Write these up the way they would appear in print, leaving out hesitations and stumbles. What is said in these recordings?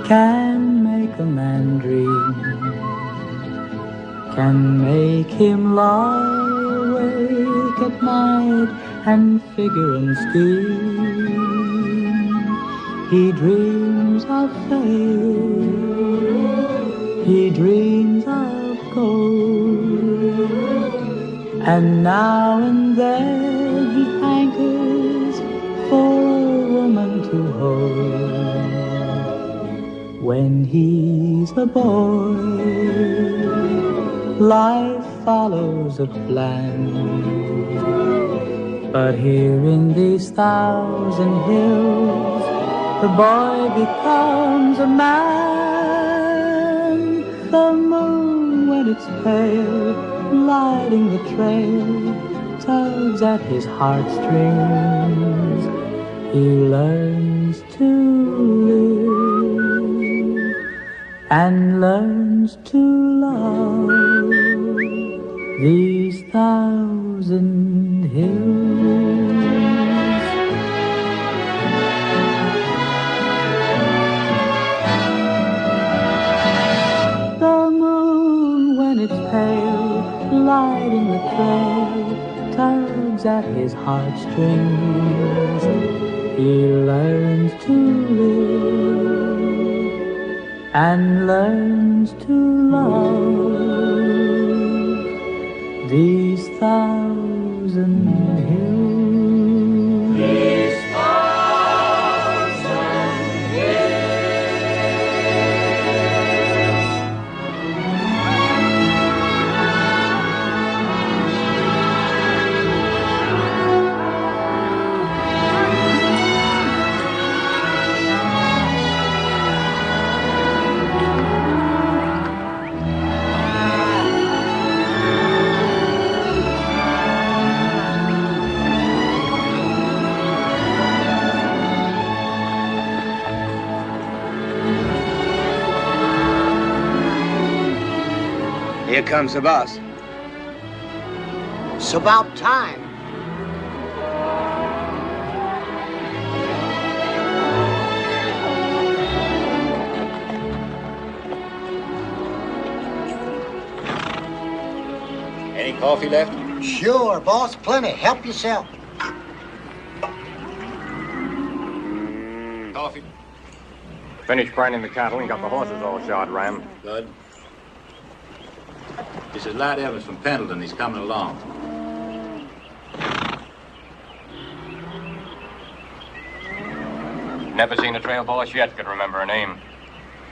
can make a man dream, can make him lie awake at night and figure and scheme. He dreams of fame, he dreams of gold, and now and then he hankers for a woman to hold. When he's a boy, life follows a plan, but here in these 1,000 hills, the boy becomes a man. The moon, when it's pale, lighting the trail, tugs at his heartstrings. He learns to live and learns to love these 1,000 hills. The moon, when it's pale, lighting the trail, tugs at his heartstrings. He learns to live and learns to love these 1,000 hills. These 1,000 Here comes the boss. It's about time. Any coffee left? Sure, boss. Plenty. Help yourself. Coffee. Finished grinding the cattle and got the horses all shod, Ram. Good. This is Lad Evans from Pendleton. He's coming along. Never seen a trail boss yet could remember a name.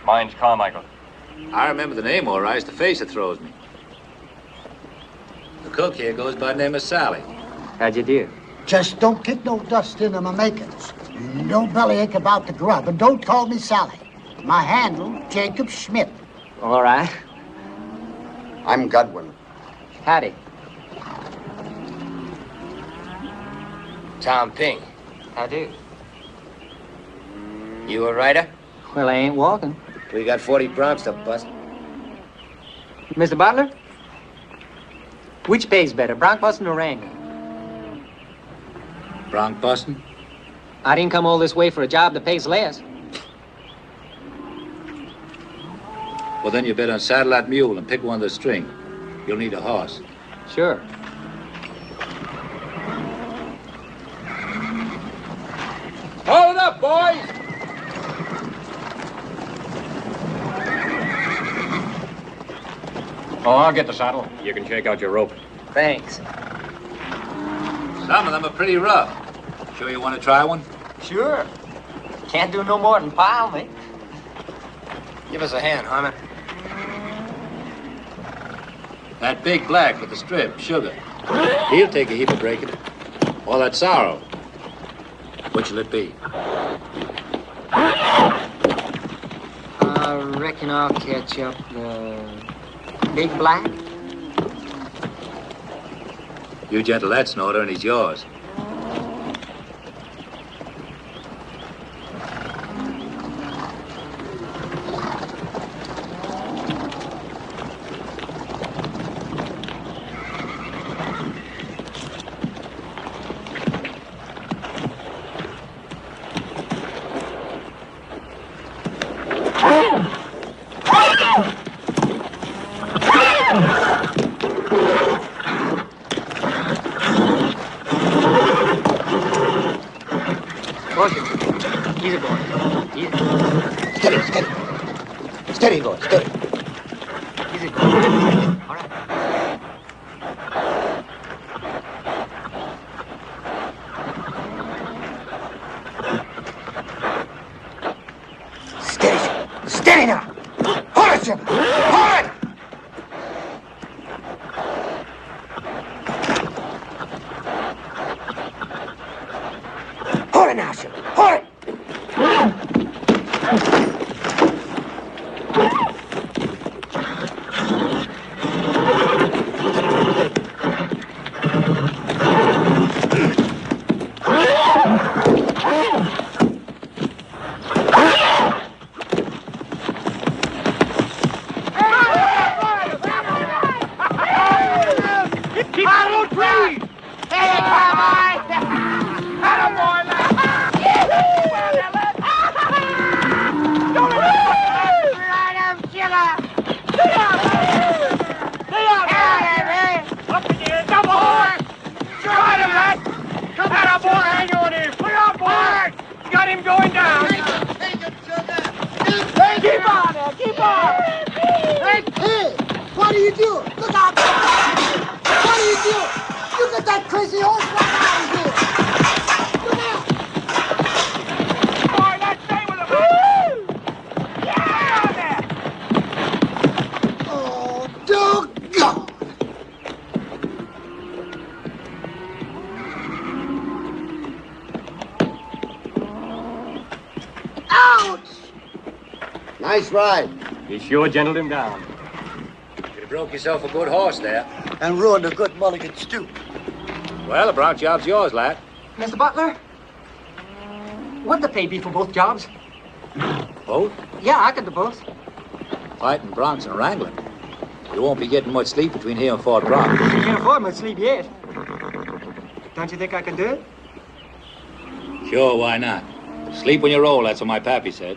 Mine's Carmichael. I remember the name all right. It's the face that throws me. The cook here goes by the name of Sally. How'd you do? Just don't kick no dust into my makings. No bellyache about the grub, and don't call me Sally. My handle, Jacob Schmidt. All right. I'm Godwin. Howdy. Tom Ping. How do? You a writer? Well, I ain't walking. We got 40 broncs to bust. Mr. Butler? Which pays better, bronc busting or wrangling? Bronc busting? I didn't come all this way for a job that pays less. Well, then you better unsaddle that mule and pick one of the string. You'll need a horse. Sure. Hold up, boys! Oh, I'll get the saddle. You can shake out your rope. Thanks. Some of them are pretty rough. Sure you want to try one? Sure. Can't do no more than pile me. Give us a hand, Harmon. That big black with the strip, Sugar. He'll take a heap of breaking. All that sorrow. Which'll it be? I reckon I'll catch up the big black. You gentle that snorter and he's yours. Steady, boy, steady. Easy. All right. Steady. Steady now. Hold it, Sugar. Hold it. Hold it now, Sugar. Hold it. Hey, what are you doing? Look out! What are you doing? You get that crazy horse right out of here! Look out! Boy, that thing was a woo! Yeah, there! Oh, doggone! Ouch! Nice ride. You sure gentled him down. You'd have broke yourself a good horse there. And ruined a good mulligan stew. Well, the bronc job's yours, lad. Mr. Butler, what'd the pay be for both jobs? Both? Yeah, I could do both. Fighting broncs and wrangling. You won't be getting much sleep between here and Fort Bronx. I can't afford much sleep yet. Don't you think I can do it? Sure, why not? Sleep when you roll, that's what my pappy said.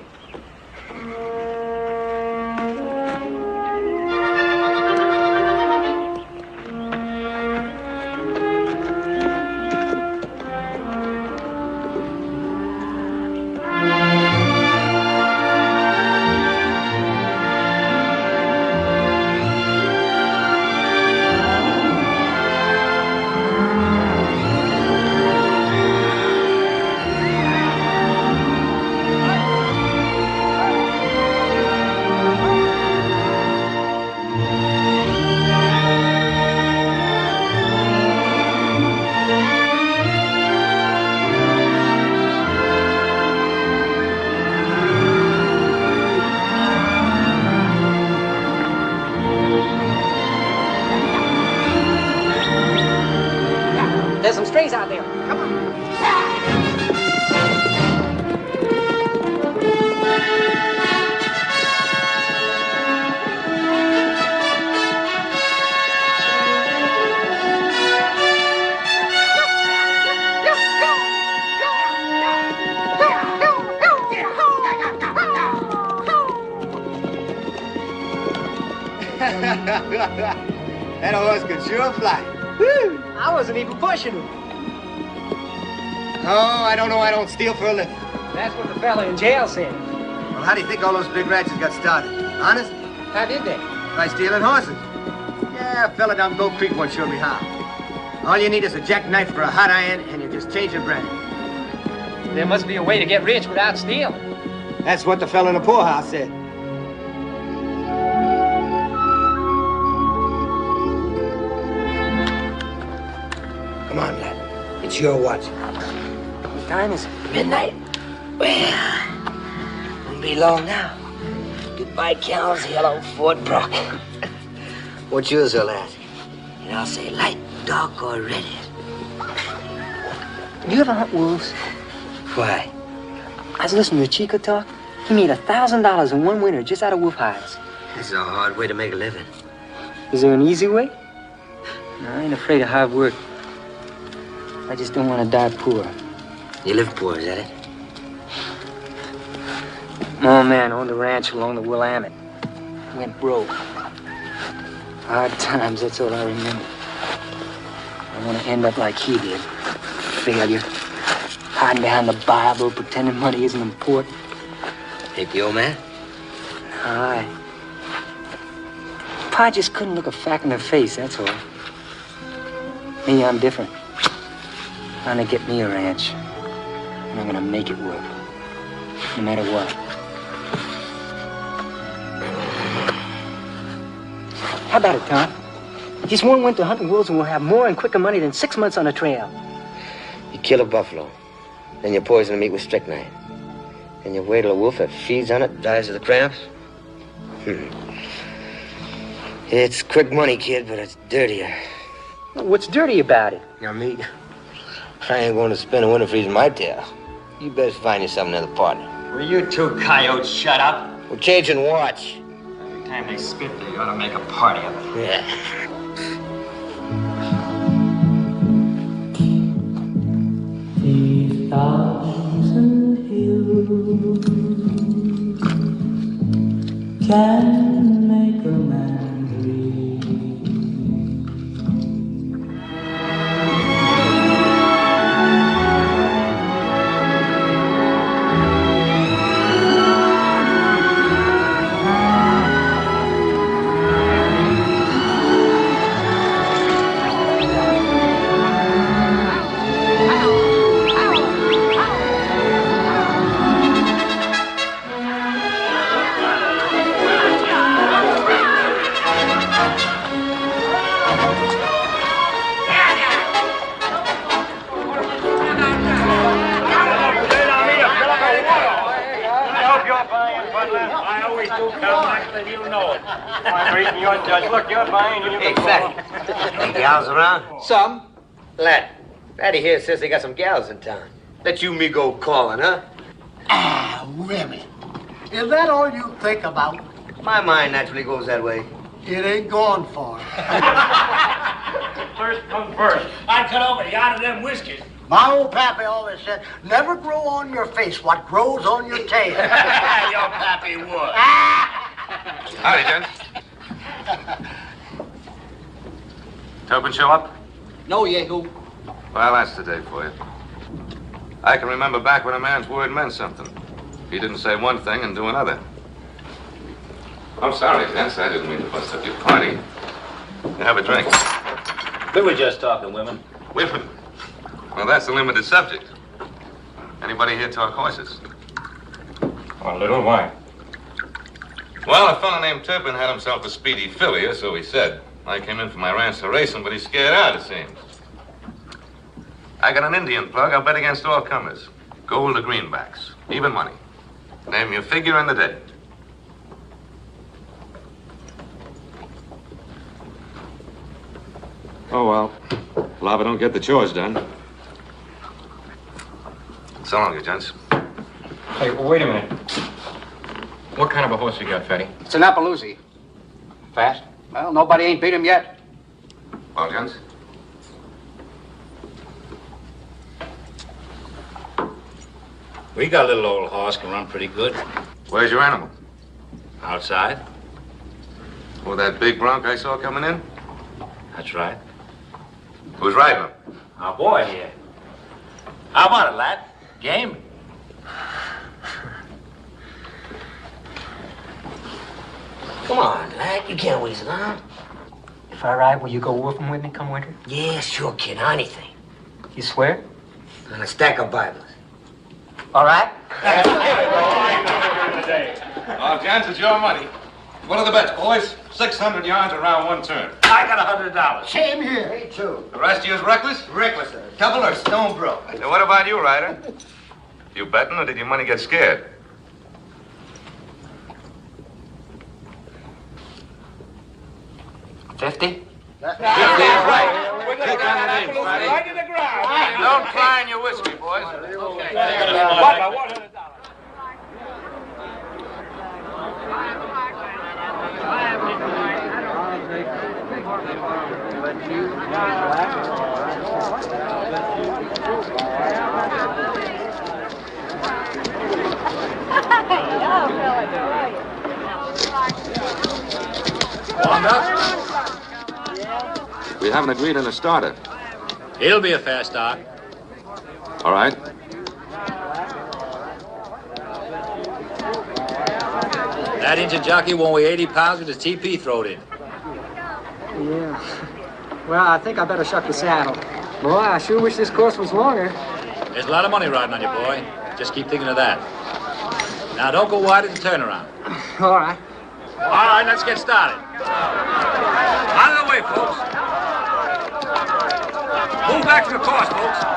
There's some strings out there. Come on. That horse could sure fly. I wasn't even pushing him. Oh, I don't know. I don't steal for a living. That's what the fella in jail said. Well, how do you think all those big ranches got started? Honest? How did they? By stealing horses. Yeah, a fella down Gold Creek once showed me how. All you need is a jackknife for a hot iron, and you just change your brand. There must be a way to get rich without stealing. That's what the fella in the poorhouse said. Come on, lad. It's your watch. What time is it? Midnight? Well, won't be long now. Goodbye, cows. Hello, Fort Brock. What's yours, old lad? And I'll say light, dark, or red. You ever hunt wolves? Why? I was listening to Chico talk. He made $1,000 in one winter just out of wolf hides. This is a hard way to make a living. Is there an easy way? No, I ain't afraid of hard work. I just don't want to die poor. You live poor, is that it? My old man owned a ranch along the Willamette. Went broke. Hard times, that's all I remember. I want to end up like he did. Failure. Hiding behind the Bible, pretending money isn't important. Hate the old man? No, Aye. Pa just couldn't look a fact in the face, that's all. Me, I'm different. I'm gonna get me a ranch. And I'm gonna make it work. No matter what. How about it, Tom? Just one winter hunting wolves and we'll have more and quicker money than 6 months on a trail. You kill a buffalo, then you poison the meat with strychnine. Then you wait till a wolf that feeds on it dies of the cramps. It's quick money, kid, but it's dirtier. What's dirty about it? Your meat. I ain't going to spend a winter freezing my tail. You best find yourself another partner. Will you two coyotes shut up? We're changing watch. Every time they spit, they ought to make a party of it. Yeah. These thousand hills can make a man breathe. Hey, Fatty. Any gals around? Some. Lad. Fatty here says they got some gals in town. Let you me go calling, huh? Ah, women. Is that all you think about? My mind naturally goes that way. It ain't gone far. First come first. I'd cut over the out of them whiskers. My old pappy always said, never grow on your face what grows on your tail. Your pappy would. Howdy, gents. Tobin show up? No, Yehu. Well, that's the day for you. I can remember back when a man's word meant something. He didn't say one thing and do another. I'm sorry, gents. I didn't mean to bust up your party. Have a drink. We were just talking women. Women? Well, that's a limited subject. Anybody here talk horses? A little wine. Well, a fellow named Turpin had himself a speedy filly, or so he said. I came in for my ranch to race him, but he's scared out, it seems. I got an Indian plug. I'll bet against all comers. Gold or greenbacks. Even money. Name your figure and the day. Oh, well. Lava don't get the chores done. So long, you gents. Hey, wait a minute. What kind of a horse you got, Fatty? It's an Appaloosie. Fast? Well, nobody ain't beat him yet. Well, gents? We got a little old horse, can run pretty good. Where's your animal? Outside. Oh, that big bronc I saw coming in? That's right. Who's riding him? Our boy here. How about it, lad? Game? Come on, lad. You can't waste around. If I ride, will you go wolfing with me come winter? Yeah, sure, kid. Anything. You swear? And a stack of Bibles. All right. Oh, gents, it's your money. What are the bets, boys? 600 yards around one turn. I got $100. Same here. Me too. The rest of you is reckless? Reckless, sir. Double or stone broke. Now, what about you, Ryder? You betting, or did your money get scared? $50? 50 is right. Take on the name, Friday. Right to the ground. Don't cry in your whiskey, boys. $100. We haven't agreed on a starter. He'll be a fast stock. All right. That engine jockey won't weigh 80 pounds with his TP thrown in. Yeah. Well, I think I better shuck the saddle. Boy, I sure wish this course was longer. There's a lot of money riding on you, boy. Just keep thinking of that. Now, don't go wide at the turnaround. All right. All right, let's get started. Out of the way, folks. Move back to the course, folks.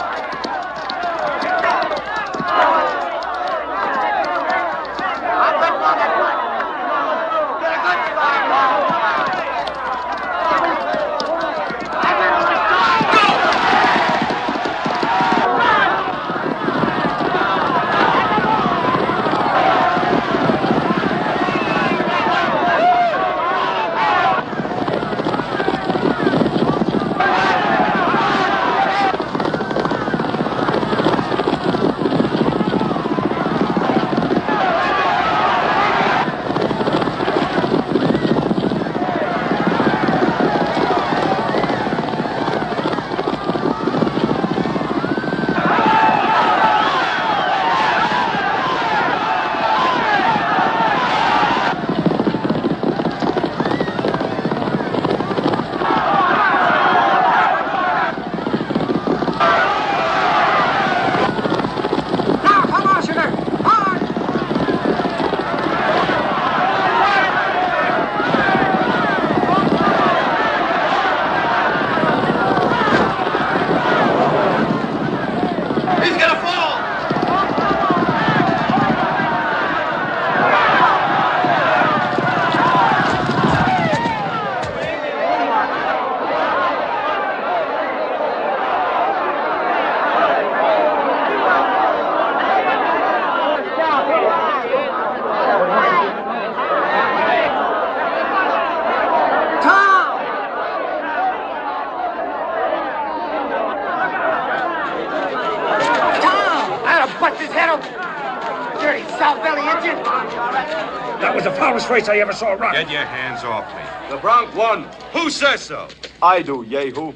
That was the foulest race I ever saw run. Get your hands off me. The Bronx won. Who says so? I do, Yehu.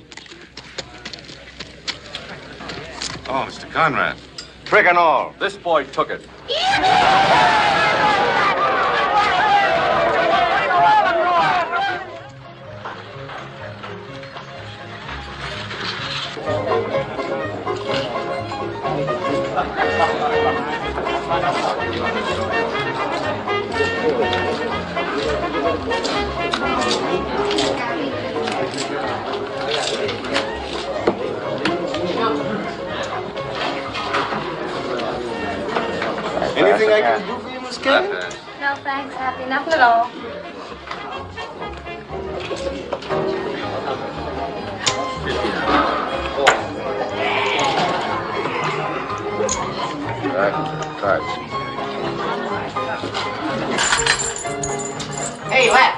Oh, Mr. Conrad. Trick and all. This boy took it. Anything I can do for you, Miss Kane? No, thanks, Happy. Nothing at all. Hey, lad.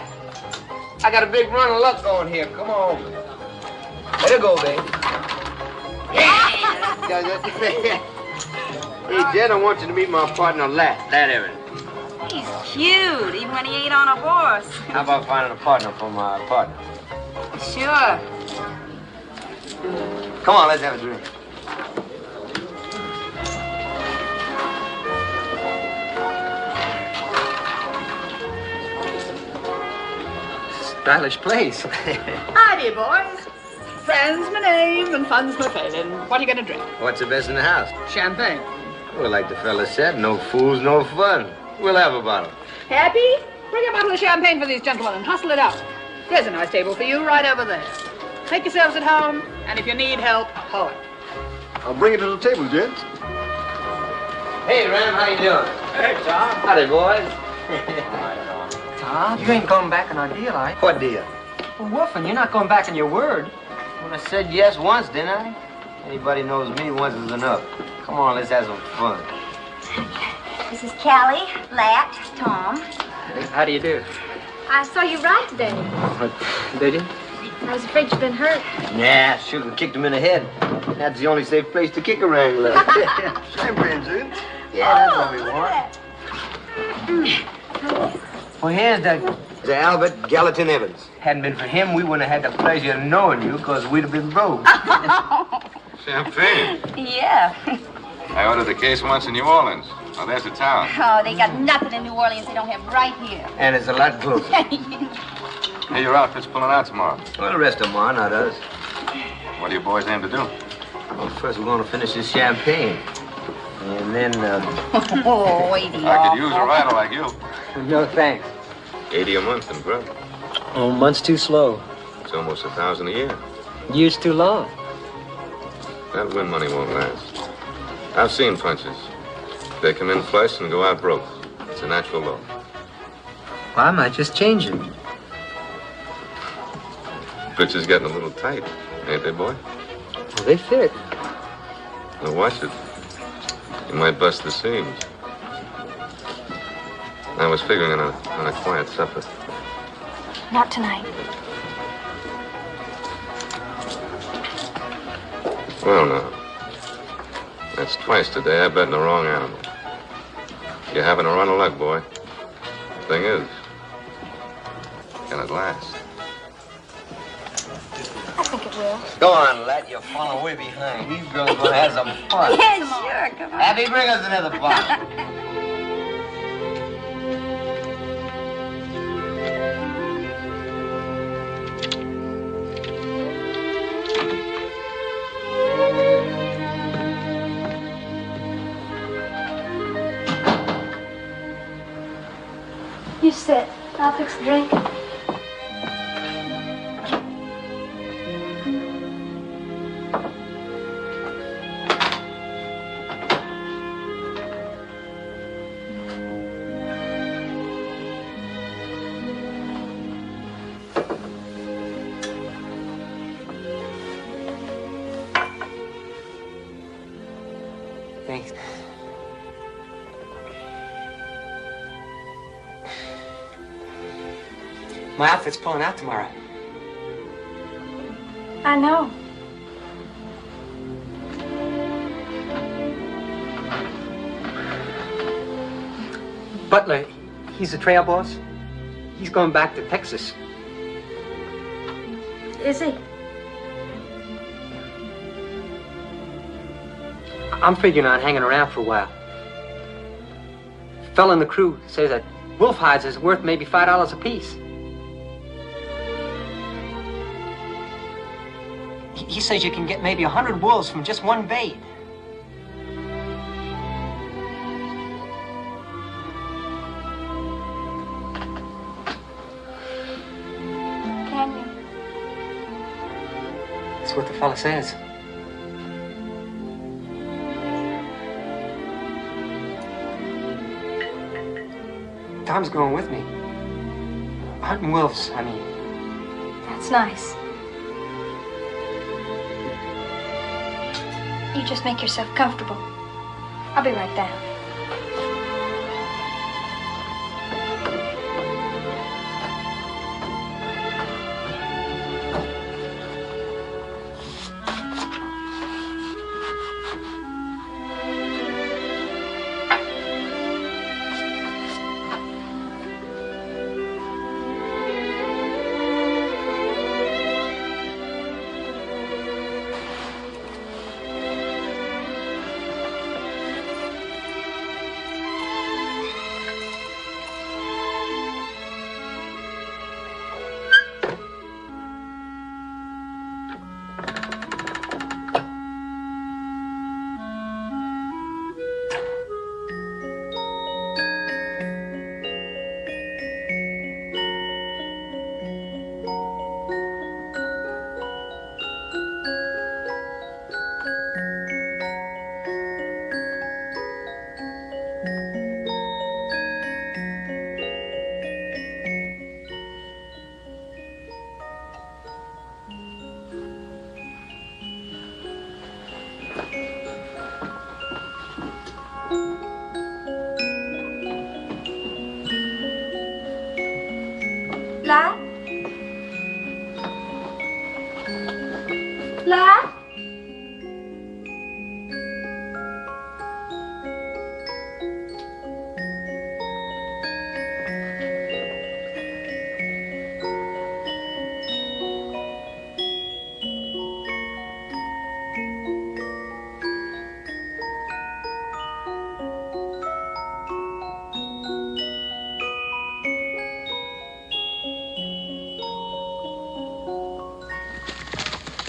I got a big run of luck going here. Come on. Let it go, baby. Hey, Jen, I want you to meet my partner, Lad Everett. He's cute, even when he ain't on a horse. How about finding a partner for my partner? Sure. Come on, let's have a drink. Stylish place. Howdy, boys. Friend's my name and fun's my failing. What are you gonna drink? What's the best in the house? Champagne. Well, like the fella said, no fools, no fun. We'll have a bottle. Happy? Bring a bottle of champagne for these gentlemen and hustle it out. There's a nice table for you right over there. Make yourselves at home, and if you need help, holler. I'll bring it to the table, gents. Hey, Ram, how you doing? Hey, Tom. Howdy, boys. Tom, you ain't going back on our deal, are you? What deal? Well, Wolfen, you're not going back on your word. Well, I said yes once, didn't I? Anybody knows me, once is enough. Come on, let's have some fun. This is Callie, Lat, Tom. How do you do? I saw you ride today. Did you? I was afraid you'd been hurt. Nah, shoot and kicked him in the head. That's the only safe place to kick a wrangler. Champagne, gents. Yeah, that's what we want. Well, here's the Albert Gallatin Evans. Hadn't been for him, we wouldn't have had the pleasure of knowing you, because we'd have been broke. Champagne. Yeah. I ordered a case once in New Orleans. Oh, there's the town. Oh, they got nothing in New Orleans they don't have right here. And it's a lot closer. Hey, your outfit's pulling out tomorrow. Well, the rest of them are, not us. What do you boys aim to do? Well, first we're going to finish this champagne. And then, Oh, wait a I could use a rider like you. No thanks. 80 a month in grub. Oh, month's too slow. It's almost 1,000 a year. Year's too long. That win money won't last. I've seen punches. They come in flush and go out broke. It's a natural law. Well, I might just change it. Bitches getting a little tight, ain't they, boy? Well, they fit. Now watch it. You might bust the seams. I was figuring on a quiet supper. Not tonight. Well, now. That's twice today I bet in the wrong animal. You're having a run of luck, boy. Thing is, can it last? I think it will. Go on, lad. You're falling way behind. These girls are going to have some fun. Yeah, sure. Come on. Abby, bring us another bottle. You sit. I'll fix the drink. Thanks. My outfit's pulling out tomorrow. I know. Butler, he's the trail boss. He's going back to Texas. Is he? I'm figuring on hanging around for a while. A fella in the crew says that wolf hides is worth maybe $5 a piece. He says you can get maybe 100 wolves from just one bait. Can you? That's what the fella says. Tom's going with me. Hunting wolves, I mean. That's nice. You just make yourself comfortable. I'll be right down. La? La?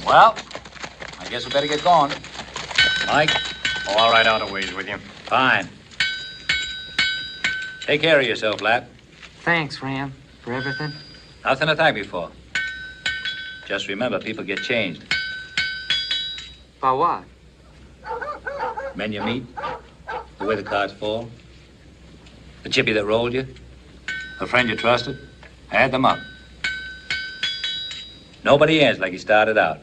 Well, I guess we better get going. Mike? Oh, I'll ride out a ways with you. Fine. Take care of yourself, lad. Thanks, Ram, for everything. Nothing to thank me for. Just remember, people get changed. By what? Men you meet, the way the cards fall, the chippy that rolled you, the friend you trusted, add them up. Nobody ends like he started out.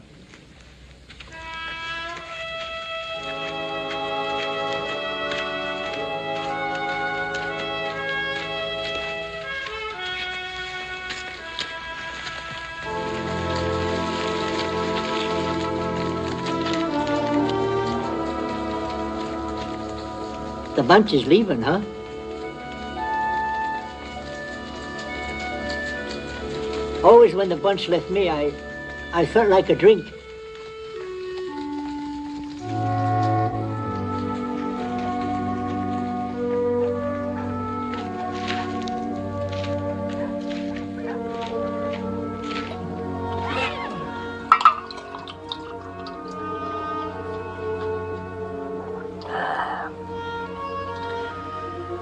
The bunch is leaving, huh? Always when the bunch left me, I felt like a drink.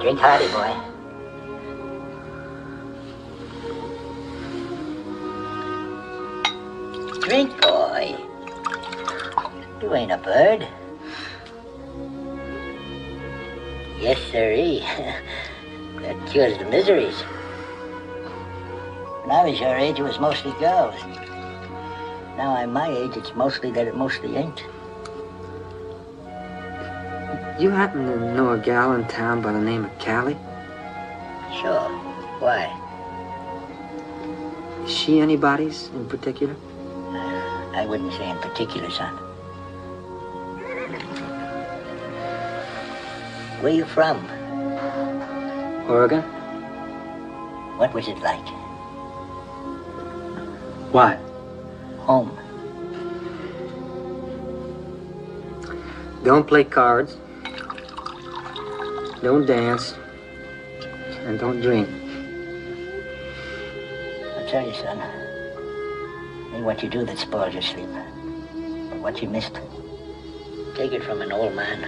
Drink hearty, boy. Drink, boy. You ain't a bird. Yes, sirree. That cures the miseries. When I was your age, it was mostly girls. Now I'm my age, it's mostly that it mostly ain't. You happen to know a gal in town by the name of Callie? Sure. Why? Is she anybody's in particular? I wouldn't say in particular, son. Where you from? Oregon? What was it like? What? Home. Don't play cards. Don't dance. And don't drink. I'll tell you, son. Ain't what you do that spoils your sleep. But what you missed. Take it from an old man.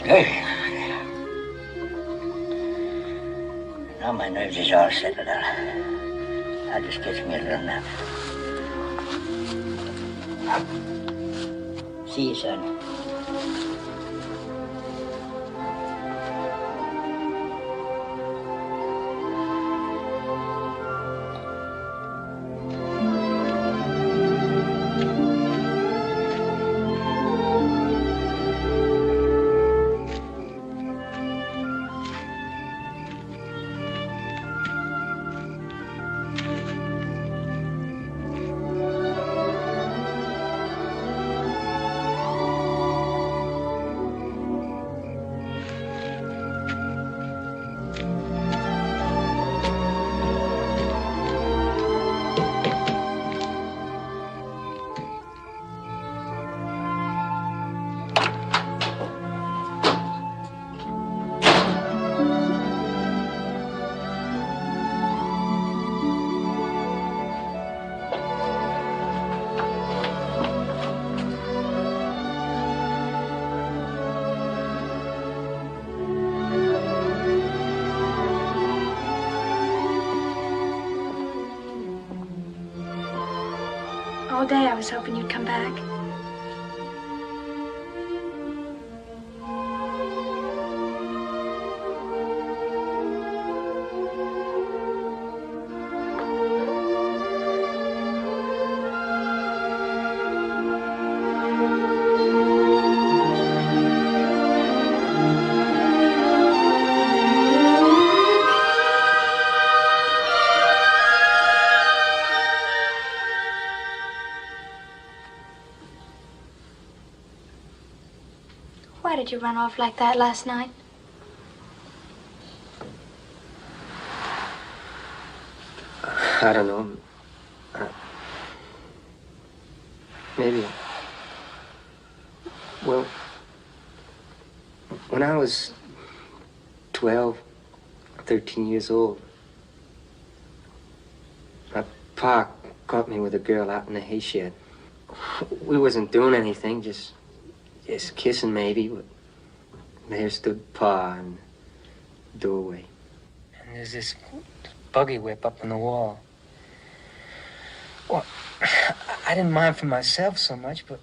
Hey. Now my nerves is all settled out. I'll just catch me a little nap. See you, son. All day I was hoping you'd come back. Why did you run off like that last night? I don't know. Maybe. Well, when I was 12, 13 years old, my pa caught me with a girl out in the hay shed. We wasn't doing anything, just kissing maybe, but there stood Pa in the doorway. And there's this buggy whip up on the wall. Well, I didn't mind for myself so much, but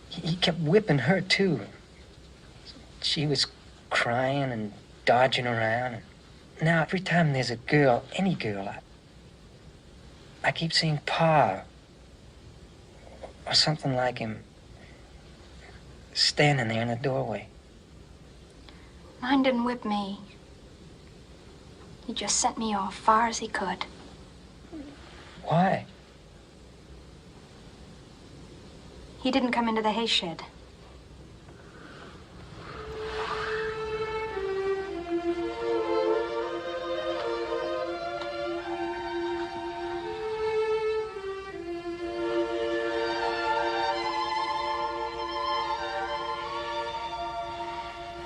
he kept whipping her, too. She was crying and dodging around. And now, every time there's a girl, any girl, I keep seeing Pa or something like him standing there in the doorway. Mine didn't whip me. He just sent me off far as he could. Why? He didn't come into the hay shed.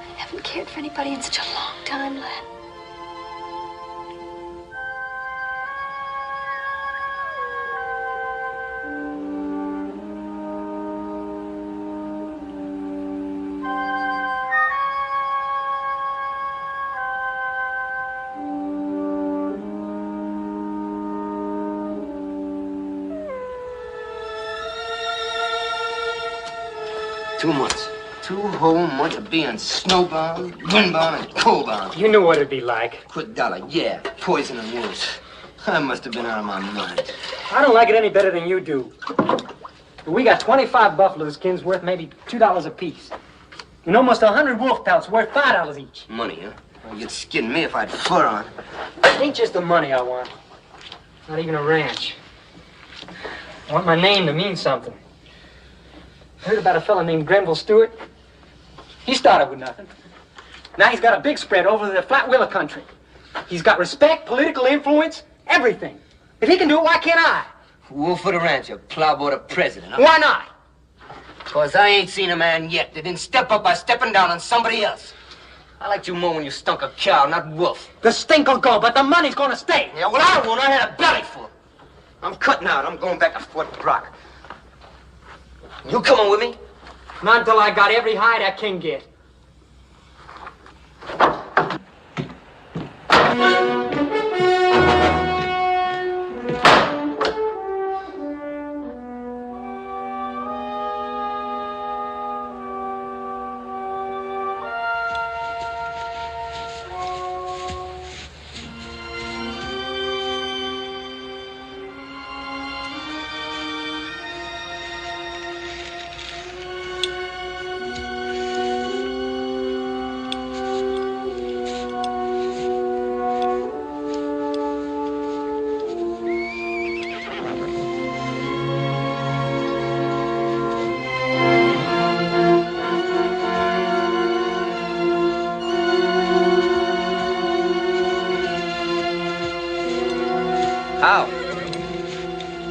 I haven't cared for anybody in such a long time, Len. Two whole months of being snowbound, windbound, and coldbound. You knew what it'd be like. Quick dollar, yeah. Poison and worse. I must have been out of my mind. I don't like it any better than you do. We got 25 buffalo skins worth maybe $2 apiece. And almost 100 wolf pelts worth $5 each. Money, huh? Well, you'd skin me if I had fur on. It ain't just the money I want. Not even a ranch. I want my name to mean something. Heard about a fella named Grenville Stewart? He started with nothing. Now he's got a big spread over the Flat Willow country. He's got respect, political influence, everything. If he can do it, why can't I? Wolf for the rancher, plowboy the president. Huh? Why not? Because I ain't seen a man yet that didn't step up by stepping down on somebody else. I liked you more when you stunk a cow, not wolf. The stink will go, but the money's gonna stay. Yeah, well, I won't. I had a belly full. I'm cutting out. I'm going back to Fort Brock. You coming with me? Not until I got every hide I can get. How?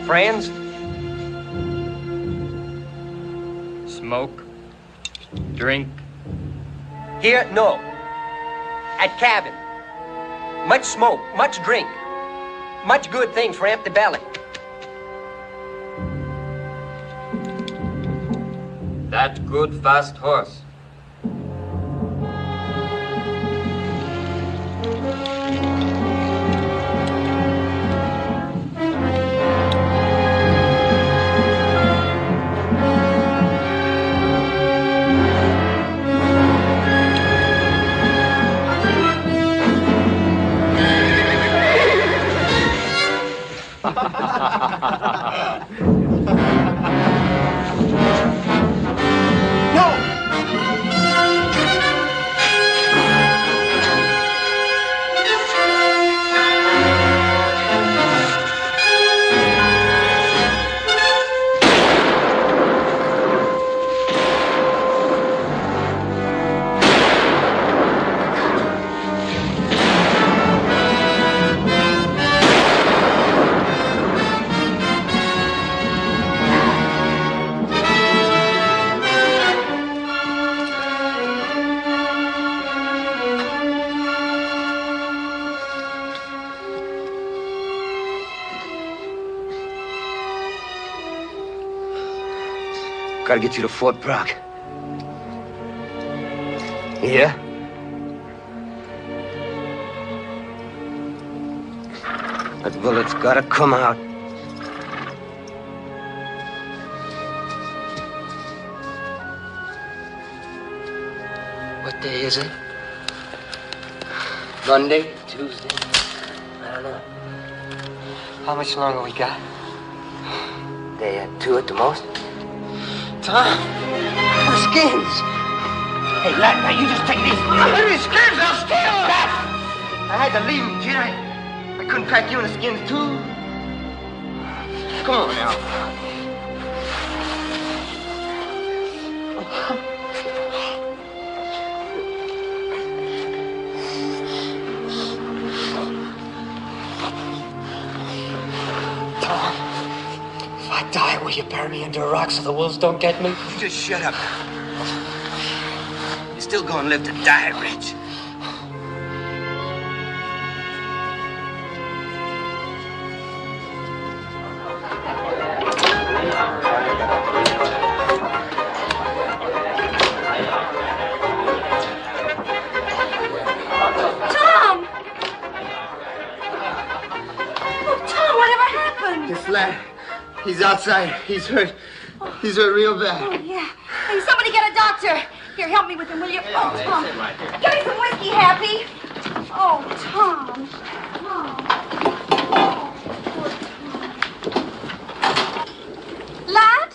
Friends? Smoke. Drink. Here, no. At cabin. Much smoke, much drink. Much good things for empty belly. That good fast horse. Gotta get you to Fort Brock. Yeah? That bullet's gotta come out. What day is it? Monday? Tuesday? I don't know. How much longer we got? Day or two at the most. Tom, the skins. Hey, lad, now you just take these. These skins, I'll steal them. I had to leave them, kid. I couldn't pack you in the skins, too. Come on now. Tom, if I die, will you bury me under a rock so the wolves don't get me? You just shut up. You're still gonna live to die, Rich. This lad, he's outside. He's hurt. He's hurt real bad. Oh, yeah. Hey, somebody get a doctor. Here, help me with him, will you? Oh, Tom. Give me some whiskey, Happy. Oh, Tom. Lad?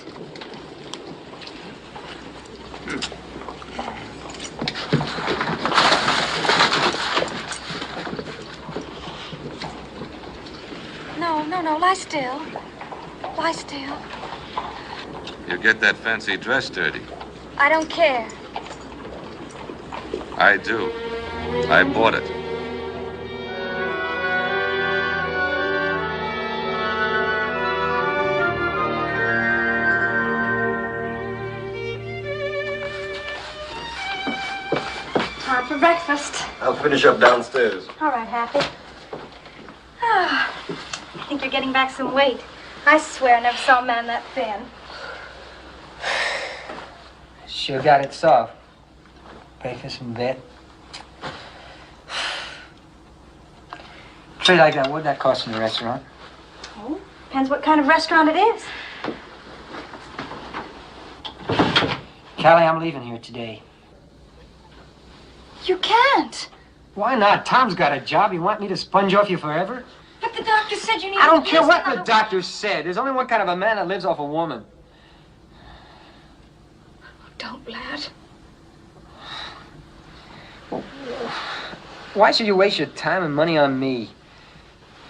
No, lie still. Lie still. You get that fancy dress dirty. I don't care. I do. I bought it. Time for breakfast. I'll finish up downstairs. All right, Happy. Ah, I think you're getting back some weight. I swear I never saw a man that thin. Sure got it soft. Breakfast in bed. Trade like that, what'd that cost in the restaurant? Oh, depends what kind of restaurant it is. Callie, I'm leaving here today. You can't. Why not? Tom's got a job. You want me to sponge off you forever? But the doctor said you need I don't to care rest what on the a- doctor said. There's only one kind of a man that lives off a woman. Don't, lad. Why should you waste your time and money on me?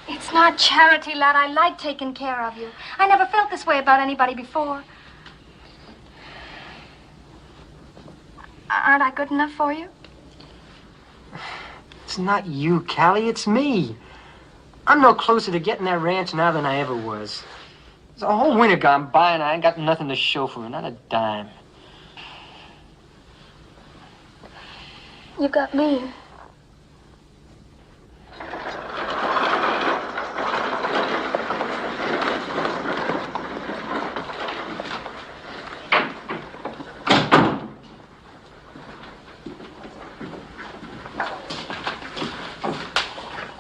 It's not charity, lad. I like taking care of you. I never felt this way about anybody before. Aren't I good enough for you? It's not you, Callie. It's me. I'm no closer to getting that ranch now than I ever was. There's a whole winter gone by and I ain't got nothing to show for it. Not a dime. You got me.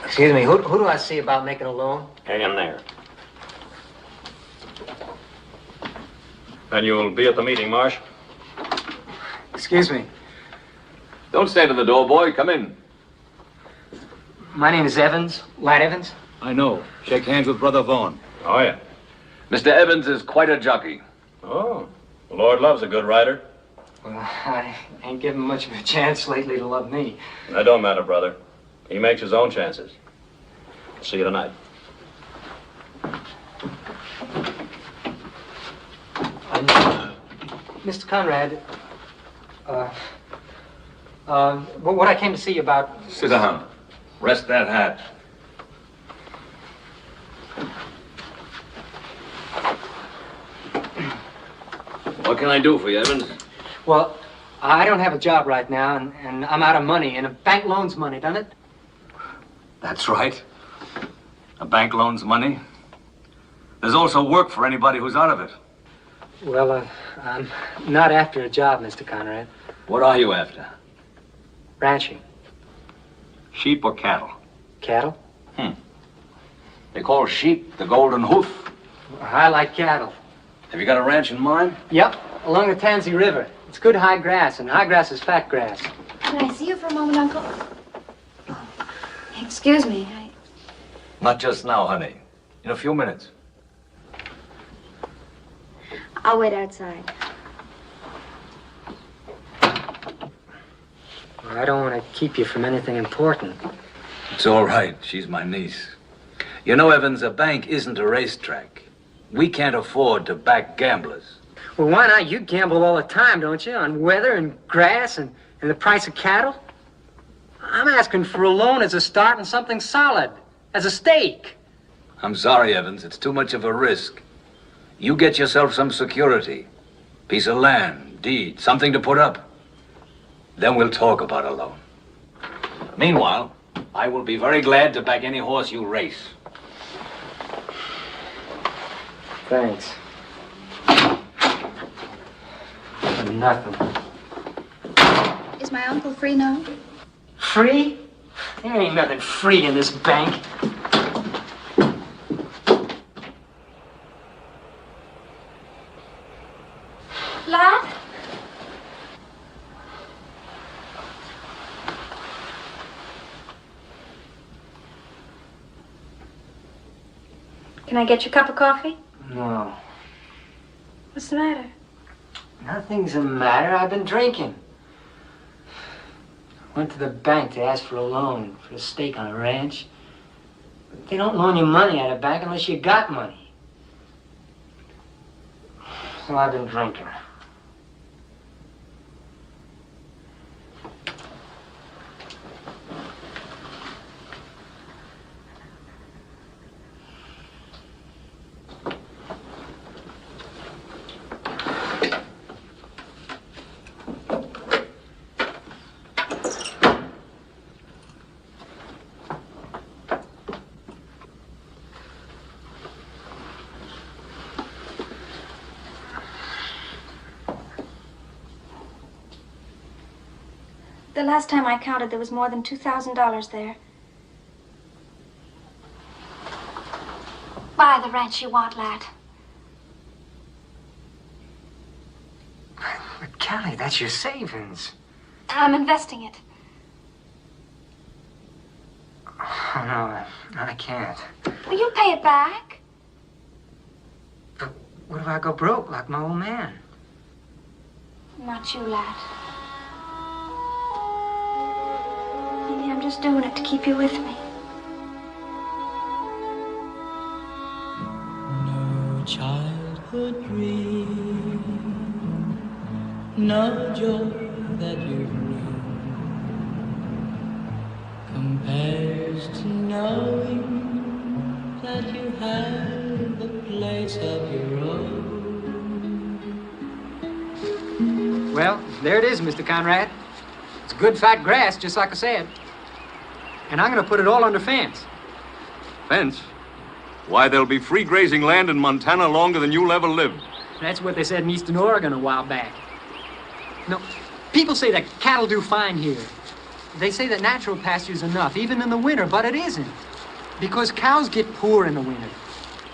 Excuse me, who do I see about making a loan? Hang in there. And you'll be at the meeting, Marsh? Excuse me. Don't stand in the door, boy. Come in. My name is Evans, Lad Evans. I know. Shake hands with Brother Vaughn. Oh, yeah. Mr. Evans is quite a jockey. Oh, the Lord loves a good rider. Well, I ain't given much of a chance lately to love me. That don't matter, brother. He makes his own chances. See you tonight. Mr. Conrad, what I came to see you about... Sit down. Rest that hat. What can I do for you, Evans? Well, I don't have a job right now, and I'm out of money, and a bank loans money, doesn't it? That's right. A bank loans money. There's also work for anybody who's out of it. Well, I'm not after a job, Mr. Conrad. What are you after? Ranching. Sheep or cattle? Cattle? They call sheep the golden hoof. I like cattle. Have you got a ranch in mind? Yep, along the Tansy River. It's good high grass, and high grass is fat grass. Can I see you for a moment, Uncle? Excuse me, Not just now, honey. In a few minutes. I'll wait outside. I don't want to keep you from anything important. It's all right. She's my niece. You know, Evans, a bank isn't a racetrack. We can't afford to back gamblers. Well, why not? You gamble all the time, don't you? On weather and grass and the price of cattle? I'm asking for a loan as a start and something solid, as a stake. I'm sorry, Evans. It's too much of a risk. You get yourself some security. Piece of land, deed, something to put up. Then we'll talk about a loan. Meanwhile, I will be very glad to back any horse you race. Thanks. For nothing. Is my uncle free now? Free? There ain't nothing free in this bank. Lad? Can I get you a cup of coffee? No. What's the matter? Nothing's the matter. I've been drinking. Went to the bank to ask for a loan for a stake on a ranch. But they don't loan you money at a bank unless you got money. So I've been drinking. The last time I counted, there was more than $2,000 there. Buy the ranch you want, lad. But Callie, that's your savings. I'm investing it. Oh, no, I can't. Well, you'll pay it back. But what if I go broke like my old man? Not you, lad. Maybe I'm just doing it to keep you with me. No childhood dream, no joy that you've known compares to knowing that you have a place of your own. Well, there it is, Mr. Conrad. It's good fat grass, just like I said. And I'm going to put it all under fence. Fence? Why, there'll be free grazing land in Montana longer than you'll ever live. That's what they said in Eastern Oregon a while back. No, people say that cattle do fine here. They say that natural pasture's enough, even in the winter, but it isn't. Because cows get poor in the winter.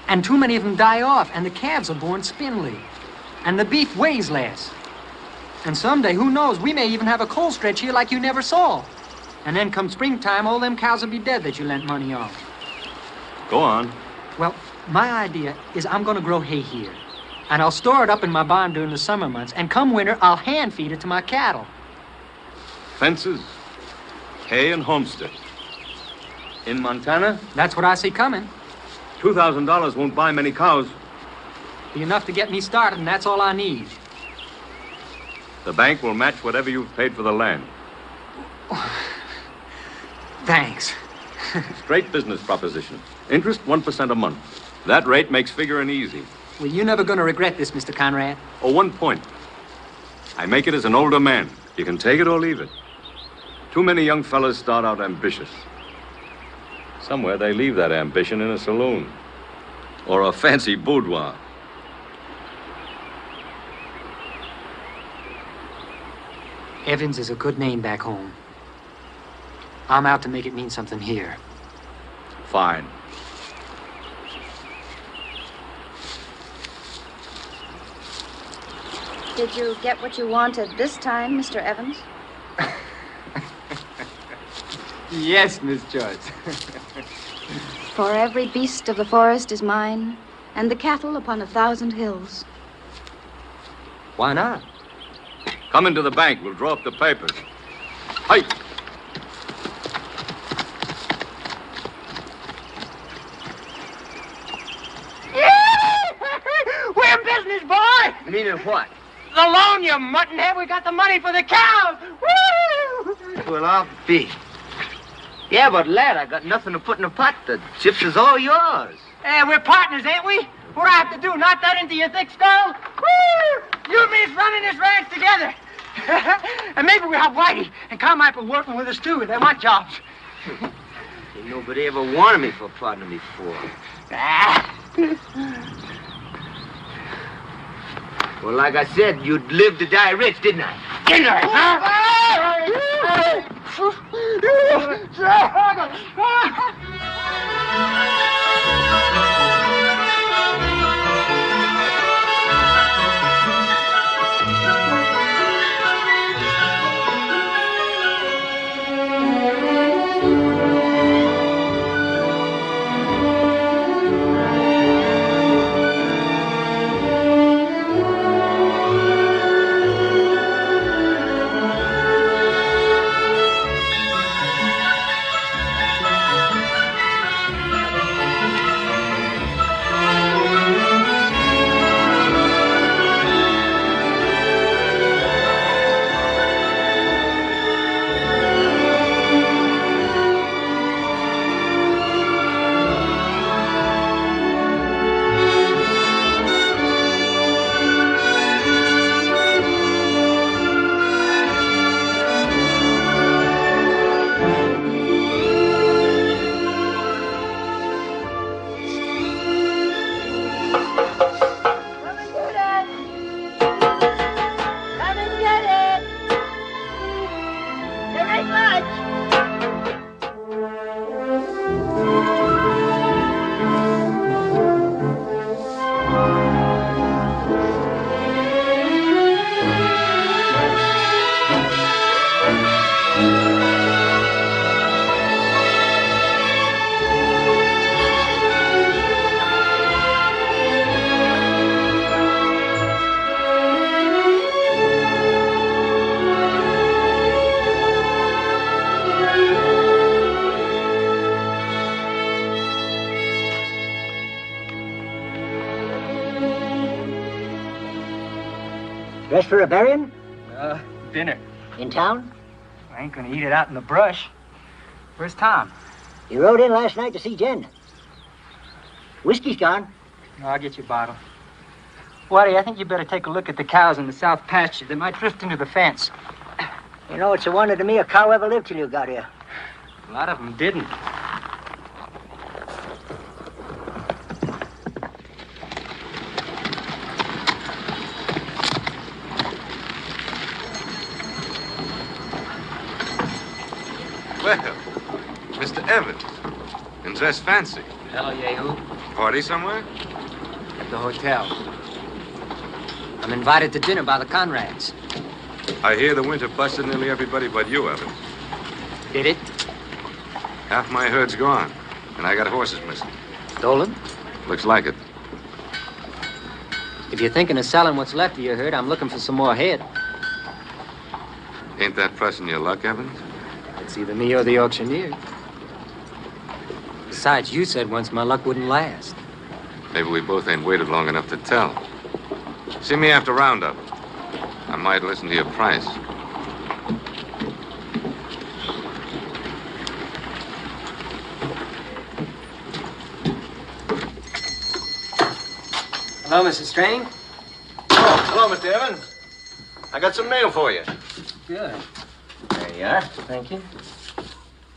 And too many of them die off, and the calves are born spindly. And the beef weighs less. And someday, who knows, we may even have a coal stretch here like you never saw. And then come springtime, all them cows will be dead that you lent money on. Go on. Well, my idea is I'm going to grow hay here. And I'll store it up in my barn during the summer months. And come winter, I'll hand feed it to my cattle. Fences, hay, and homestead. In Montana? That's what I see coming. $2,000 won't buy many cows. Be enough to get me started, and that's all I need. The bank will match whatever you've paid for the land. Thanks. Straight business proposition. Interest 1% a month. That rate makes figuring easy. Well, you're never going to regret this, Mr. Conrad. Oh, 1 point. I make it as an older man. You can take it or leave it. Too many young fellas start out ambitious. Somewhere they leave that ambition in a saloon or a fancy boudoir. Evans is a good name back home. I'm out to make it mean something here. Fine. Did you get what you wanted this time, Mr. Evans? Yes, Miss Joyce. For every beast of the forest is mine, and the cattle upon 1,000 hills. Why not? Come into the bank. We'll draw up the papers. Hey! We're in business, boy! Meaning what? The loan, you muttonhead. We got the money for the cows. Woo! Well, I'll be. Yeah, but lad, I got nothing to put in the pot. The chips is all yours. Hey, we're partners, ain't we? What do I have to do? Knock that into your thick skull? Woo! You and me's running this ranch together. And maybe we'll have Whitey and Carmichael working with us, too. They want jobs. Ain't nobody ever wanted me for a partner before. Well, like I said, you'd live to die rich, didn't I? Didn't I, Dressed for a burying? Dinner. In town? I ain't gonna eat it out in the brush. Where's Tom? He rode in last night to see Jen. Whiskey's gone. No, I'll get you a bottle. Whitey, I think you better take a look at the cows in the south pasture. They might drift into the fence. You know, it's a wonder to me a cow ever lived till you got here. A lot of them didn't. Well, Mr. Evans. And dressed fancy. Hello, Yehu. Party somewhere? At the hotel. I'm invited to dinner by the Conrads. I hear the winter busted nearly everybody but you, Evans. Did it? Half my herd's gone, and I got horses missing. Stolen? Looks like it. If you're thinking of selling what's left of your herd, I'm looking for some more head. Ain't that pressing your luck, Evans? It's either me or the auctioneer. Besides, you said once my luck wouldn't last. Maybe we both ain't waited long enough to tell. See me after roundup. I might listen to your price. Hello, Mrs. Strain. Oh, hello, Mr. Evans. I got some mail for you. Good. There you are. Thank you.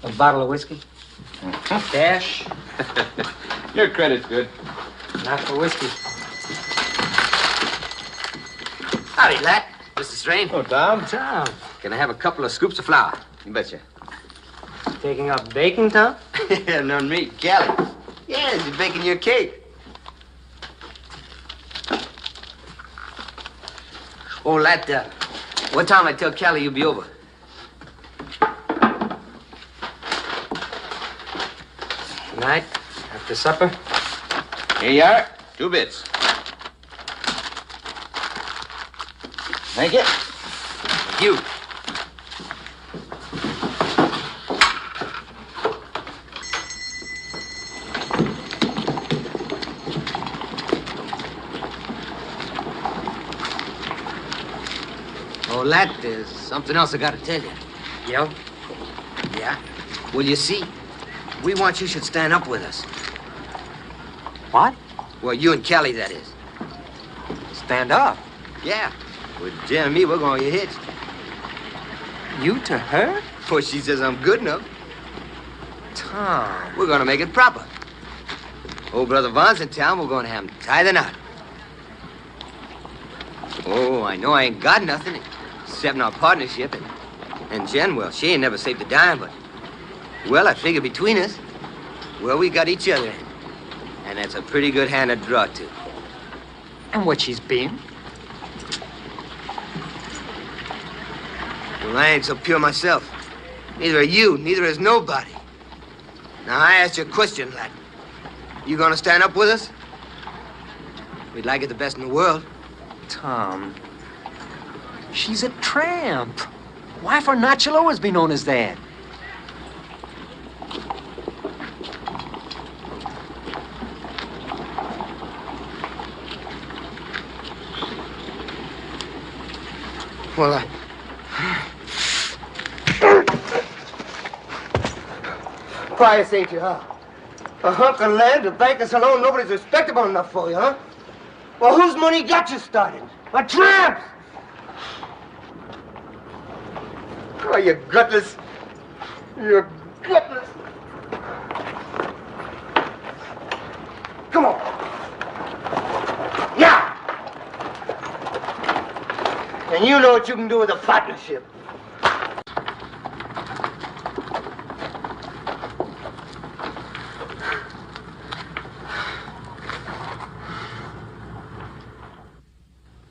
A bottle of whiskey. Dash. Your credit's good. Not for whiskey. Howdy, lad. Mr. Strain. Oh, Tom. Tom. Can I have a couple of scoops of flour? You betcha. Taking up baking, Tom? Yeah, no me, Callie. Yeah, she's baking your cake. Oh, what time I tell Callie you'll be over? Tonight, after supper? Here you are. 2 bits. Thank you. Thank you. Oh, Lat, there's something else I gotta tell you. Yeah? Yeah? Well, you see, we want you should stand up with us. What? Well, you and Kelly, that is. Stand up? Yeah. With Jen and me, we're gonna get hitched. You to her? Well, she says I'm good enough. Tom. We're gonna make it proper. Old Brother Vaughn's in town, we're gonna have him tie the knot. Oh, I know I ain't got nothing except our partnership. And Jen, well, she ain't never saved a dime, but... Well, I figure between us, well, we got each other. And that's a pretty good hand to draw to. And what she's been? Well, I ain't so pure myself. Neither are you, neither is nobody. Now, I asked you a question, lad. You gonna stand up with us? We'd like it the best in the world. Tom, she's a tramp. Why for not she'll always be known as that? Well, Pious ain't you, huh? A hunk of land, a bank, a saloon, nobody's respectable enough for you, huh? Well, whose money got you started? A tramp's! Oh, you're gutless. You're gutless. Come on. Yeah! And you know what you can do with a partnership.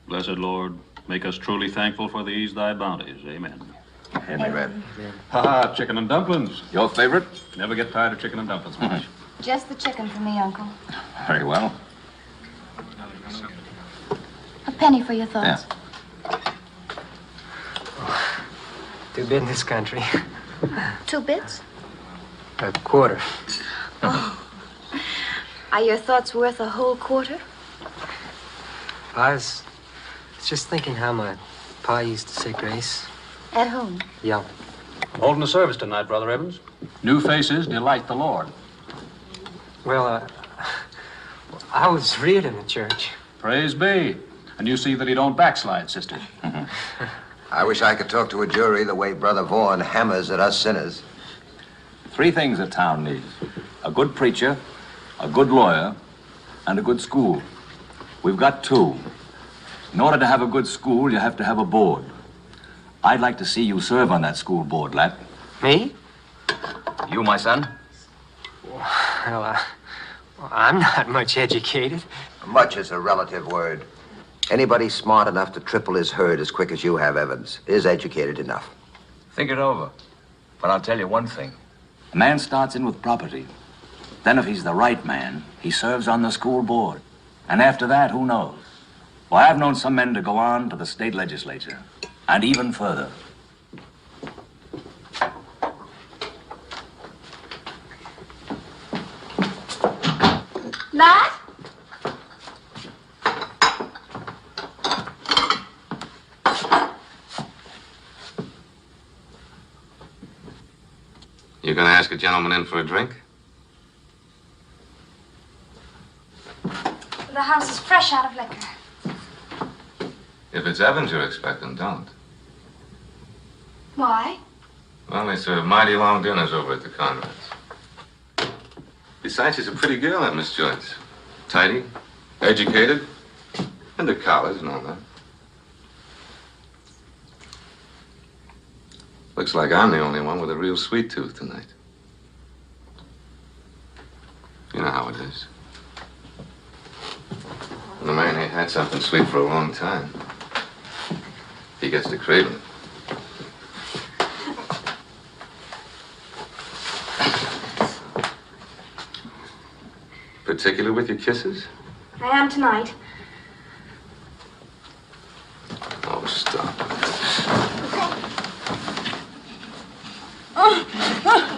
Blessed Lord, make us truly thankful for these thy bounties. Amen. Amen. Ha, chicken and dumplings. Your favorite? Never get tired of chicken and dumplings much. Just the chicken for me, Uncle. Very well. A penny for your thoughts. Too big in this country. 2 bits? A quarter. Oh. Are your thoughts worth a whole quarter? I was just thinking how my pa used to say grace. At home? Yeah. Holding a service tonight, Brother Evans. New faces delight the Lord. Well, I was reared in the church. Praise be. And you see that he don't backslide, sister. I wish I could talk to a jury the way Brother Vaughan hammers at us sinners. 3 things a town needs: a good preacher, a good lawyer, and a good school. We've got 2. In order to have a good school, you have to have a board. I'd like to see you serve on that school board, lad. Me? You, my son? Well, I'm not much educated. Much is a relative word. Anybody smart enough to triple his herd as quick as you have, Evans, is educated enough. Think it over. But I'll tell you one thing. A man starts in with property. Then if he's the right man, he serves on the school board. And after that, who knows? Well, I've known some men to go on to the state legislature. And even further. Lad? You gonna ask a gentleman in for a drink? The house is fresh out of liquor. If it's Evans you're expecting, don't. Why? Well, they serve mighty long dinners over at the Conrads. Besides, she's a pretty girl, that Miss Joyce. Tidy, educated, into college and all that. Looks like I'm the only one with a real sweet tooth tonight. You know how it is. When a man ain't had something sweet for a long time, he gets to craving it. Particular with your kisses? I am tonight. Oh, stop.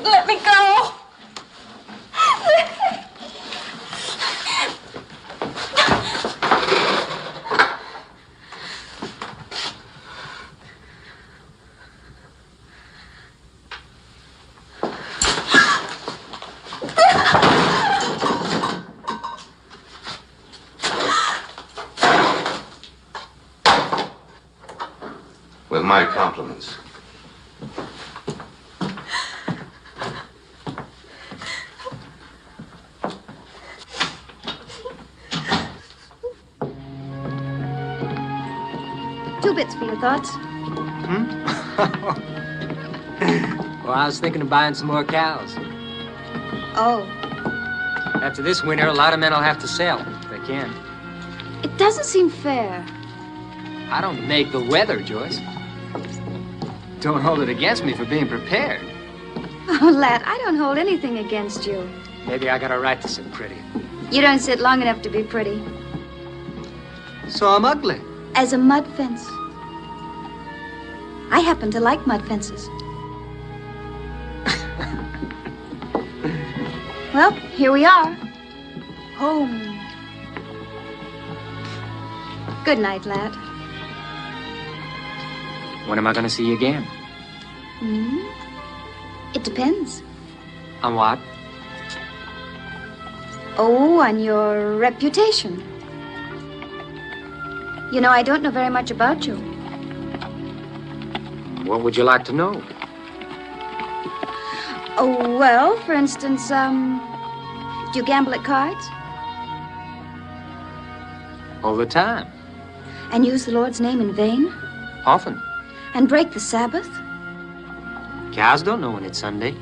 Let me go. With my compliments. Two bits for your thoughts. Well, I was thinking of buying some more cows. Oh, After this winter, a lot of men will have to sell, if they can. it doesn't seem fair. I don't make the weather, Joyce. Don't hold it against me for being prepared. Oh, lad, I don't hold anything against you. Maybe I got a right to sit pretty. You don't sit long enough to be pretty. So I'm ugly. As a mud fence. I happen to like mud fences. Well, here we are. Home. Good night, lad. When am I going to see you again? Hmm? It depends. On what? Oh, on your reputation. You know, I don't know very much about you. What would you like to know? Oh, well, for instance, do you gamble at cards? All the time. And use the Lord's name in vain? Often. And break the Sabbath? Cows don't know when it's Sunday.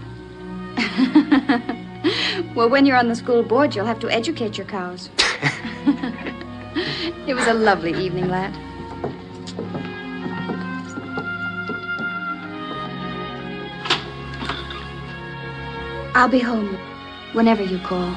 Well, when you're on the school board, you'll have to educate your cows. It was a lovely evening, lad. I'll be home whenever you call.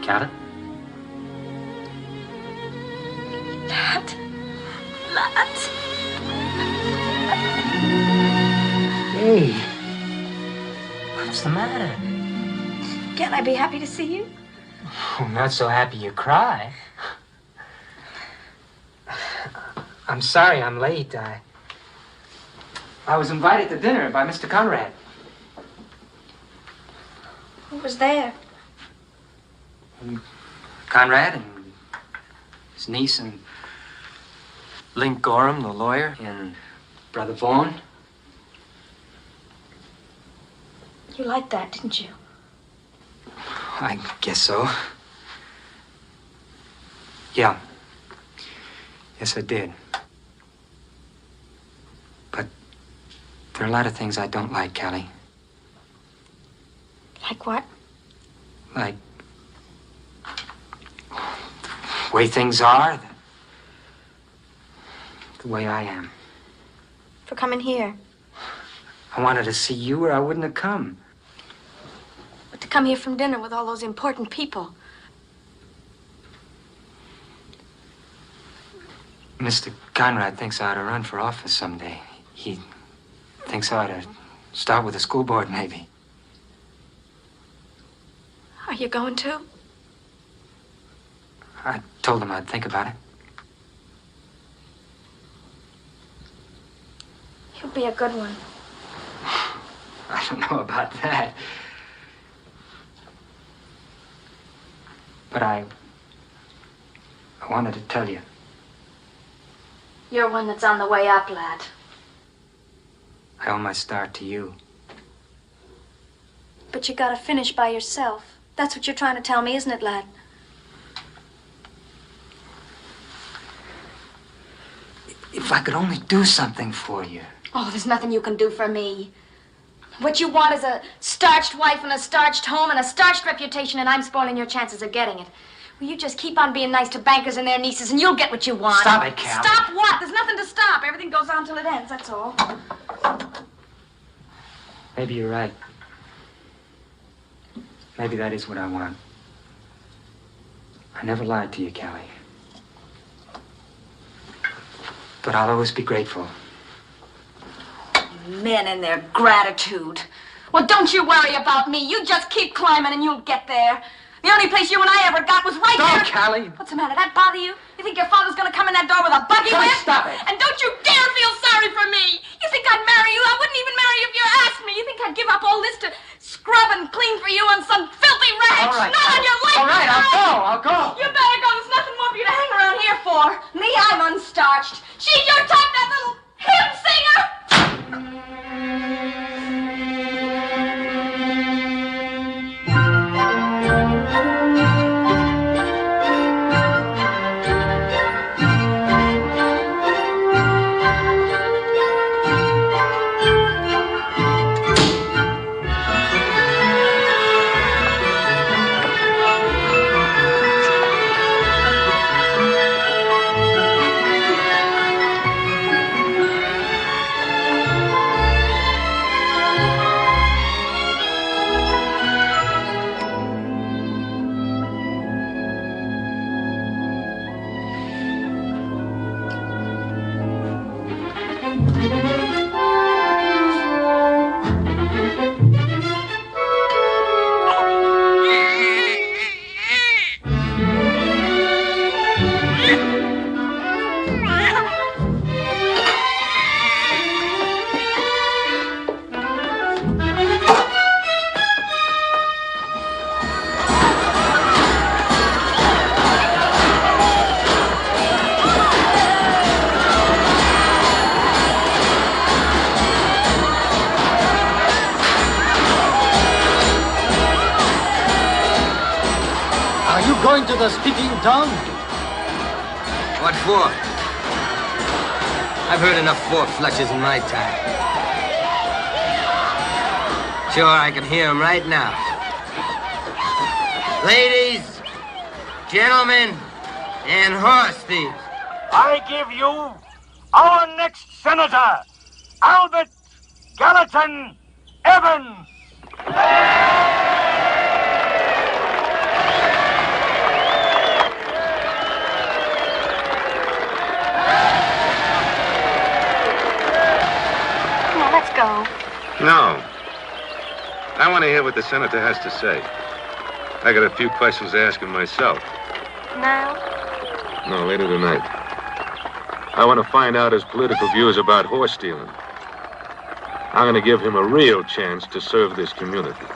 Got it? Lad. Hey. What's the matter? Can't I be happy to see you? Oh, not so happy you cry. I'm sorry I'm late. I was invited to dinner by Mr. Conrad. Who was there? Conrad and his niece and Link Gorham, the lawyer, and Brother Vaughan. You liked that, didn't you? I guess so. Yeah. Yes, I did. But there are a lot of things I don't like, Callie. Like what? Like the way things are, the way I am. For coming here. I wanted to see you or I wouldn't have come. But to come here from dinner with all those important people. Mr. Conrad thinks I ought to run for office someday. He thinks I ought to start with the school board, maybe. Are you going to? I told him I'd think about it. You'll be a good one. I don't know about that. But I wanted to tell you. You're one that's on the way up, lad. I owe my star to you. But you gotta finish by yourself. That's what you're trying to tell me, isn't it, lad? If I could only do something for you. Oh, there's nothing you can do for me. What you want is a starched wife and a starched home and a starched reputation, and I'm spoiling your chances of getting it. Well, you just keep on being nice to bankers and their nieces, and you'll get what you want. Stop it, Cal. Stop what? There's nothing to stop. Everything goes on till it ends, that's all. Maybe you're right. Maybe that is what I want. I never lied to you, Callie. But I'll always be grateful. Men and their gratitude. Well, don't you worry about me. You just keep climbing and you'll get there. The only place you and I ever got was right Stop, there. Callie. What's the matter? That bother you? You think your father's gonna come in that door with a buggy whip? Stop it. And don't you dare feel sorry for me. You think I'd marry you? I wouldn't even marry you if you asked me. You think I'd give up all this to scrub and clean for you on some filthy ranch? All right. Not on your life. All right, I'll go. You better go. There's nothing more for you to hang around here for. Me, I'm unstarched. She's your type, that little hymn singer. Going to the speaking tongue? What for? I've heard enough four flushes in my time. Sure, I can hear them right now. Ladies, gentlemen, and horse thieves. I give you our next senator, Albert Gallatin Evans. Let's go. No. I want to hear what the senator has to say. I got a few questions to ask him myself. Now? No, later tonight. I want to find out his political views about horse stealing. I'm going to give him a real chance to serve this community.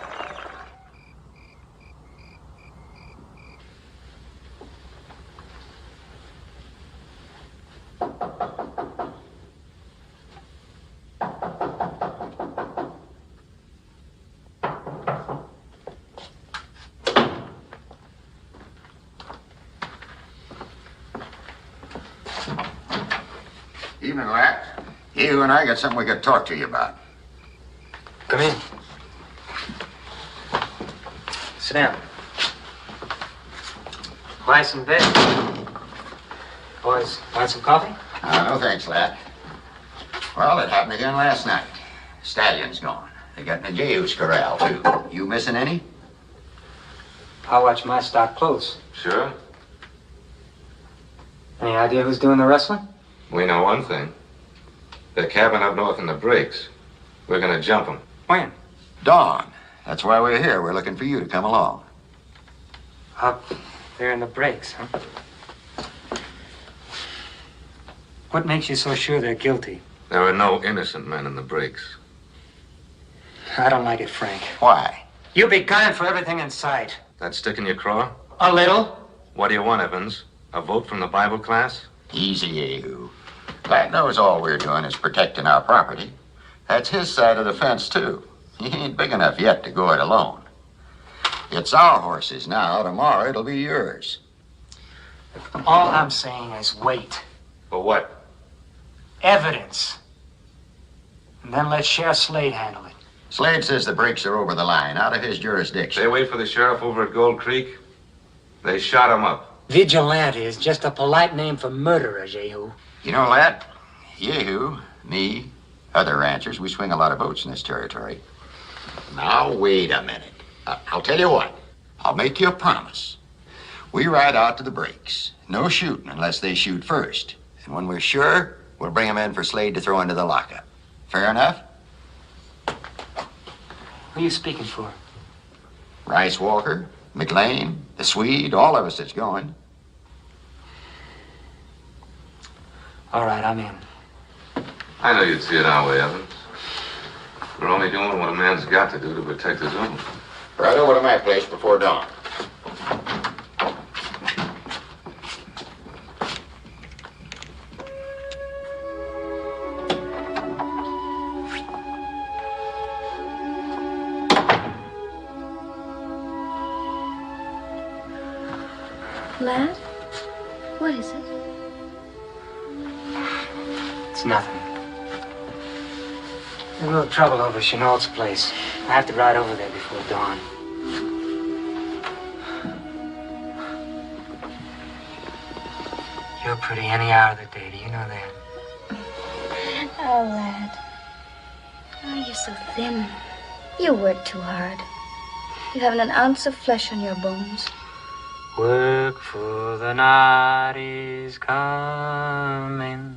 Evening, lad. You and I got something we could talk to you about. Come in. Sit down. Buy some bed. Boys, want some coffee? No thanks, lad. Well, it happened again last night. Stallion's gone. They got Najeo's corral, too. You missing any? I'll watch my stock close. Sure. Any idea who's doing the rustling? We know one thing. They're camping up north in the breaks. We're gonna jump them. When? Dawn. That's why we're here. We're looking for you to come along. Up there in the breaks, huh? What makes you so sure they're guilty? There are no innocent men in the breaks. I don't like it, Frank. Why? You'll be gunning for everything in sight. That stick in your craw? A little. What do you want, Evans? A vote from the Bible class? Easy, Yehu. Lad knows all we're doing is protecting our property. That's his side of the fence, too. He ain't big enough yet to go it alone. It's our horses now. Tomorrow it'll be yours. All I'm saying is wait. For what? Evidence. And then let Sheriff Slade handle it. Slade says the breaks are over the line, out of his jurisdiction. They wait for the sheriff over at Gold Creek. They shot him up. Vigilante is just a polite name for murderer, Jehu. You know, lad, Yehu, me, other ranchers, we swing a lot of votes in this territory. Now, wait a minute. I'll tell you what. I'll make you a promise. We ride out to the breaks. No shooting unless they shoot first. And when we're sure, we'll bring them in for Slade to throw into the lockup. Fair enough? Who are you speaking for? Rice Walker, McLean, the Swede, all of us that's going. All right, I'm in. I know you'd see it our way, Evans. We're only doing what a man's got to do to protect his own. Right over to my place before dawn. Lad? What is it? It's nothing. There's a little trouble over Chenault's place. I have to ride over there before dawn. You're pretty any hour of the day. Do you know that? Oh, lad. Oh, you're so thin. You work too hard. You haven't an ounce of flesh on your bones. Work for the night is coming.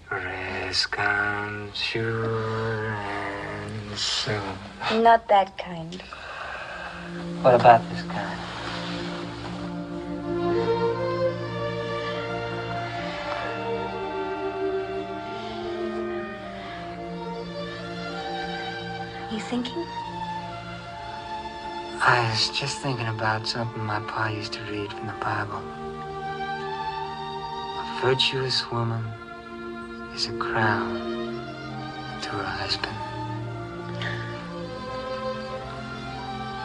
Rest comes sure and soon. Not that kind. What about this kind? You thinking? I was just thinking about something my pa used to read from the Bible. A virtuous woman is a crown to her husband.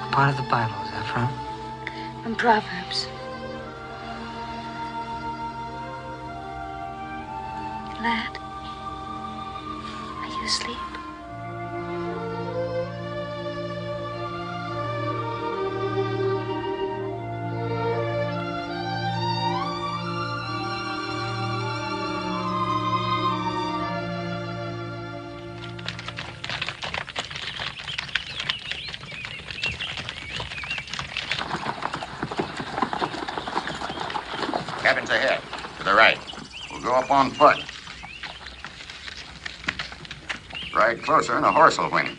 What part of the Bible is that from? From Proverbs. Lad, are you asleep? Cabin's ahead, to the right. We'll go up on foot. Ride closer and the horse will win.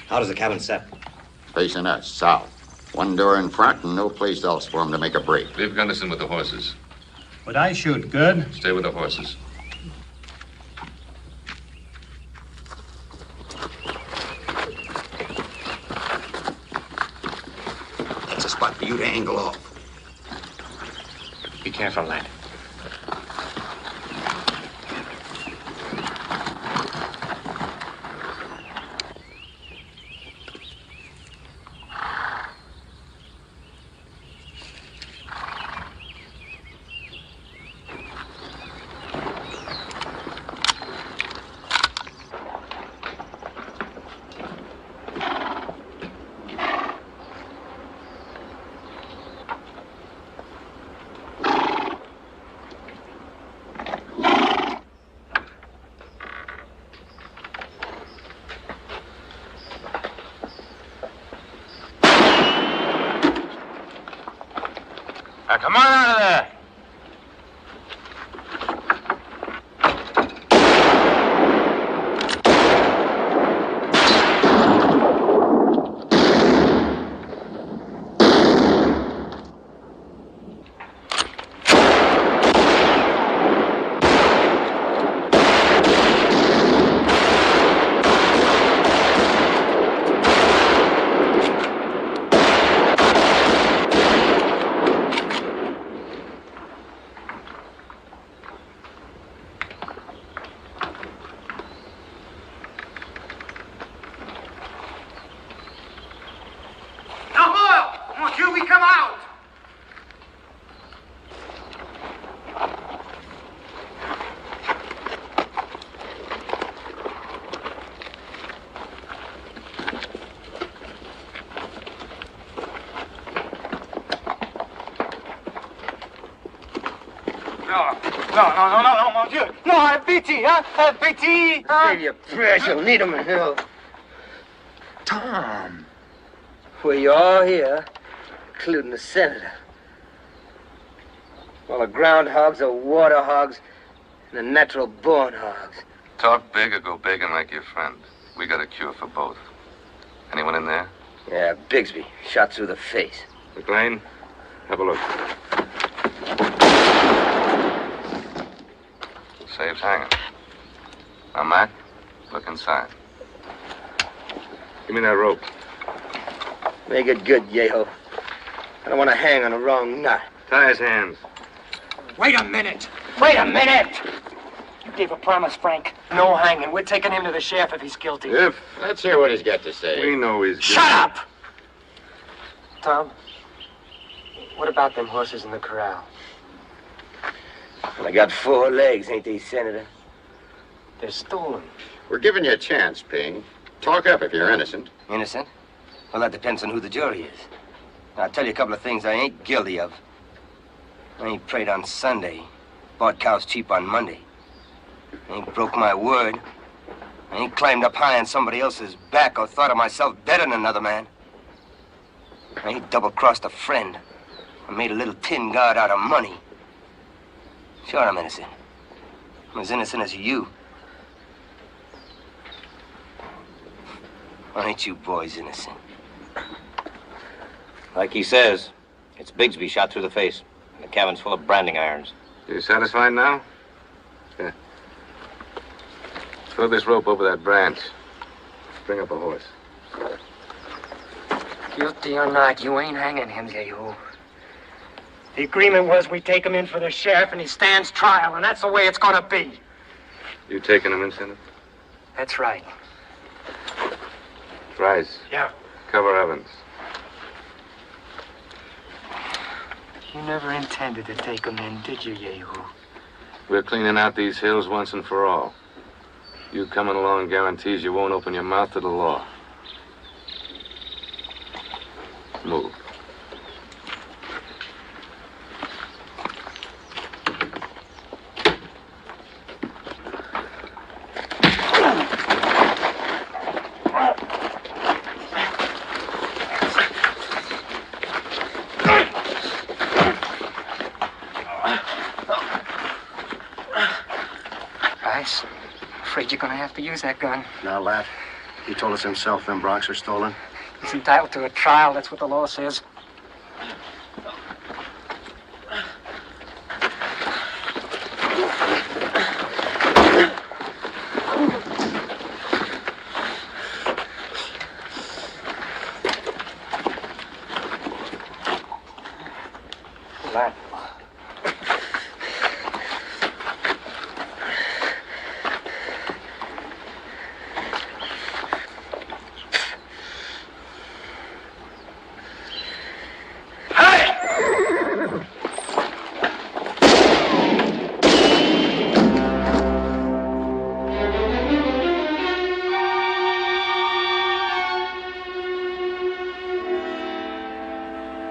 How does the cabin set? Facing us, south. One door in front and no place else for him to make a break. Leave Gunderson with the horses. Would I shoot good? Stay with the horses. That's a spot for you to angle off. Be careful, lad. Now, come on out of there. No, monsieur. No, have pity, huh? Have pity. Save your prayers, you'll need them in hell. Tom. Well, you're all here, including the senator. Well, the groundhogs are water hogs and the natural-born hogs. Talk big or go begging like your friend. We got a cure for both. Anyone in there? Yeah, Bigsby, shot through the face. McLean, have a look. Safe's hanging. Now, Mac, look inside. Give me that rope. Make it good, Yeho. I don't want to hang on the wrong nut. Tie his hands. Wait a minute. Wait a minute. You gave a promise, Frank. No hanging. We're taking him to the sheriff if he's guilty. Let's hear what he's got to say. We know he's guilty. Shut up! Tom, what about them horses in the corral? Well, they got 4 legs, ain't they, Senator? They're stolen. We're giving you a chance, Ping. Talk up if you're innocent. Innocent? Well, that depends on who the jury is. Now, I'll tell you a couple of things I ain't guilty of. I ain't prayed on Sunday, bought cows cheap on Monday. I ain't broke my word. I ain't climbed up high on somebody else's back or thought of myself better than another man. I ain't double-crossed a friend or made a little tin god out of money. Sure, I'm innocent. I'm as innocent as you. Why ain't you boys innocent? Like he says, it's Bigsby shot through the face. The cabin's full of branding irons. You satisfied now? Yeah. Throw this rope over that branch. Bring up a horse. Guilty or not, you ain't hanging him, Yehu. The agreement was we take him in for the sheriff and he stands trial, and that's the way it's gonna be. You taking him in, Senator? That's right. Rice. Yeah. Cover Evans. You never intended to take him in, did you, Yehu? We're cleaning out these hills once and for all. You coming along guarantees you won't open your mouth to the law. Move. Rice, afraid you're gonna have to use that gun. Now, lad, he told us himself them broncs are stolen. He's entitled to a trial, that's what the law says. Lad.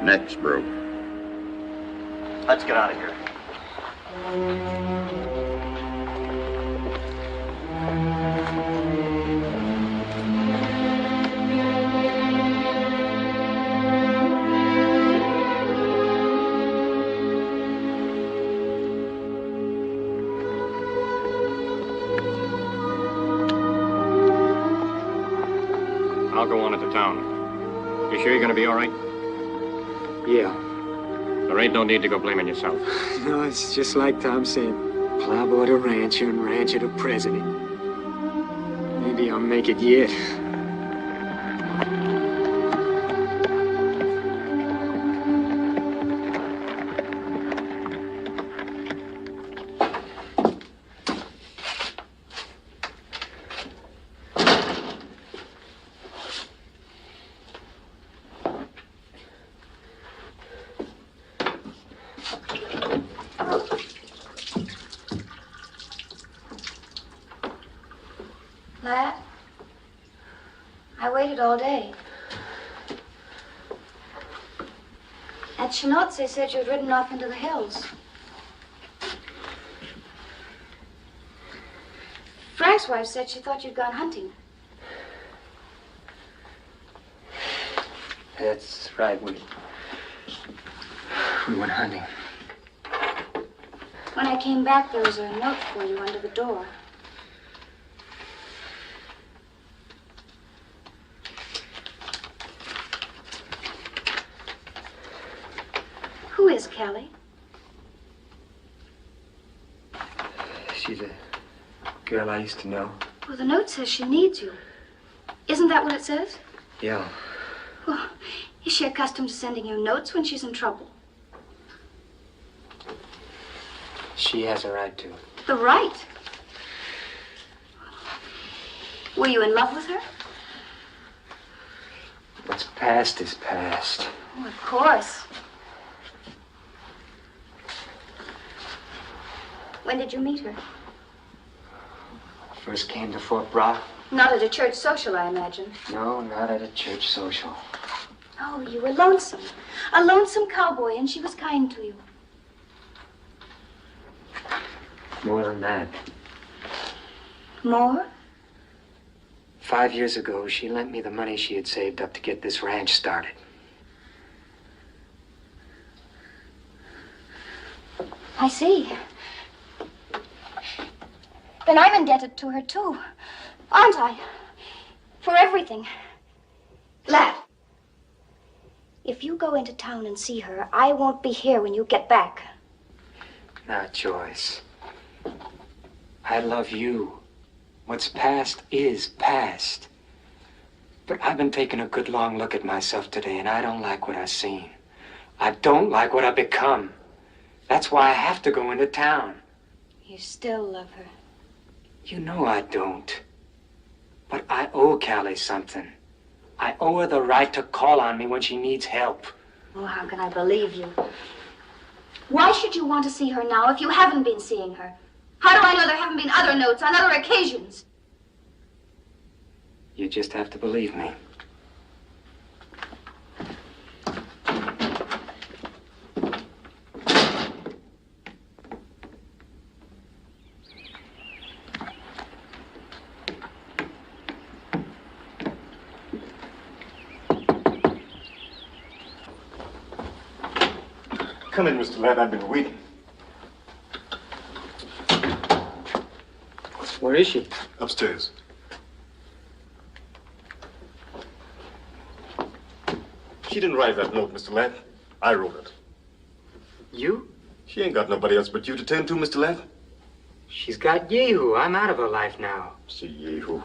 Next group. Let's get out of here. You sure you're gonna be all right? Yeah. There ain't no need to go blaming yourself. No, it's just like Tom said. Plowboy to rancher and rancher to president. Maybe I'll make it yet. Lad, I waited all day. At Chenot's, they said you'd ridden off into the hills. Frank's wife said she thought you'd gone hunting. That's right, we went hunting. When I came back, there was a note for you under the door. Who is Kelly? She's a girl I used to know. Well, the note says she needs you. Isn't that what it says? Yeah. Well, is she accustomed to sending you notes when she's in trouble? She has a right to. The right? Were you in love with her? What's past is past. Oh, of course. When did you meet her? First came to Fort Brock. Not at a church social, I imagine. No, not at a church social. Oh, you were lonesome. A lonesome cowboy, and she was kind to you. More than that. More? 5 years ago, she lent me the money she had saved up to get this ranch started. I see. Then I'm indebted to her, too. Aren't I? For everything. Lad, if you go into town and see her, I won't be here when you get back. Now, Joyce, I love you. What's past is past. But I've been taking a good long look at myself today, and I don't like what I've seen. I don't like what I've become. That's why I have to go into town. You still love her. You know I don't. But I owe Callie something. I owe her the right to call on me when she needs help. Oh, how can I believe you? Why should you want to see her now if you haven't been seeing her? How do I know there haven't been other notes on other occasions? You just have to believe me. Come in, Mr. Ladd. I've been waiting. Where is she? Upstairs. She didn't write that note, Mr. Ladd. I wrote it. You? She ain't got nobody else but you to turn to, Mr. Ladd. She's got Yehu. I'm out of her life now. See, Yehu.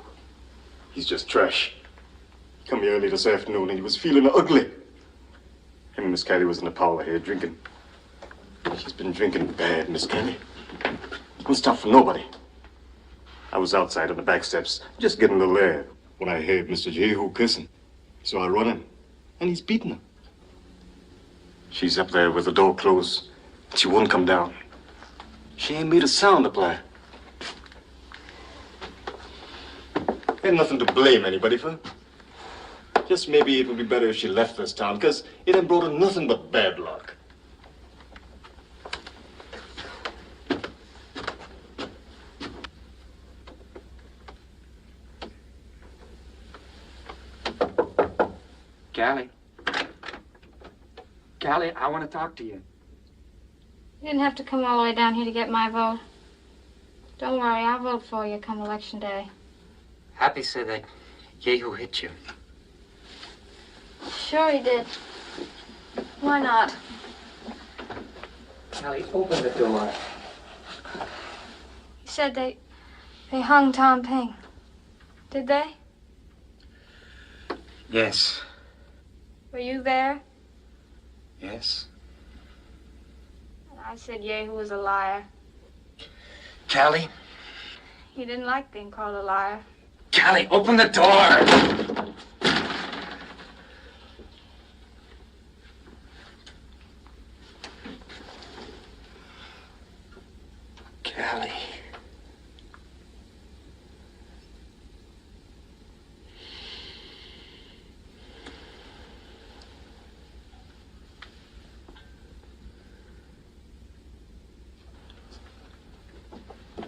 He's just trash. He come here early this afternoon and he was feeling ugly. Him and Miss Callie was in the parlor here drinking. She's been drinking bad, Miss Callie. Won't stop for nobody. I was outside on the back steps, just getting a little air, when I heard Mr. Jehu kissing. So I run in, and he's beating her. She's up there with the door closed. She won't come down. She ain't made a sound to play. Ain't nothing to blame anybody for. Just maybe it would be better if she left this town, because it ain't brought her nothing but bad luck. Callie. Callie, I want to talk to you. You didn't have to come all the way down here to get my vote. Don't worry, I'll vote for you come election day. Happy said that Yehu hit you. Sure he did. Why not? Callie, open the door. He said they hung Tom Ping. Did they? Yes. Were you there? Yes. I said Yehu was a liar. Callie? He didn't like being called a liar. Callie, open the door! Callie.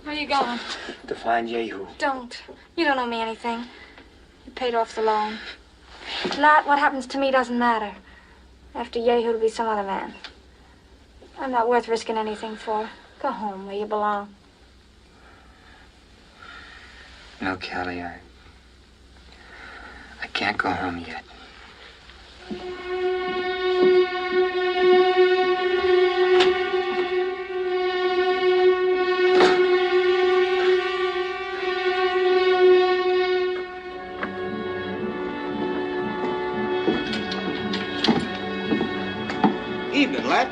Where are you going? To find Yehu. Don't. You don't owe me anything. You paid off the loan. Lat, what happens to me doesn't matter. After Yehu, it'll be some other man. I'm not worth risking anything for. Go home where you belong. No, Callie, I can't go home yet. Evening, lad.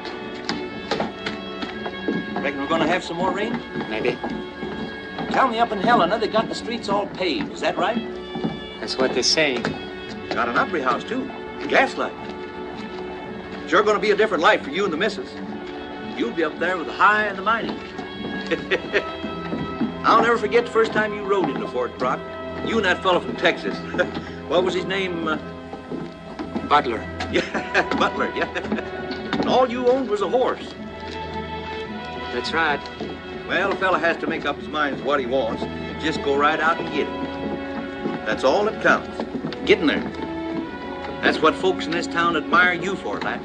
Reckon we're gonna have some more rain? Maybe. Tell me up in Helena they got the streets all paved. Is that right? That's what they say. Got an opry house, too. Gaslight. Sure gonna be a different life for you and the missus. You'll be up there with the high and the mighty. I'll never forget the first time you rode into Fort Brock. You and that fellow from Texas. What was his name? Butler. Yeah, Butler, yeah. And all you owned was a horse. That's right. Well, a fella has to make up his mind what he wants and just go right out and get it. That's all that counts. Getting there. That's what folks in this town admire you for, lad.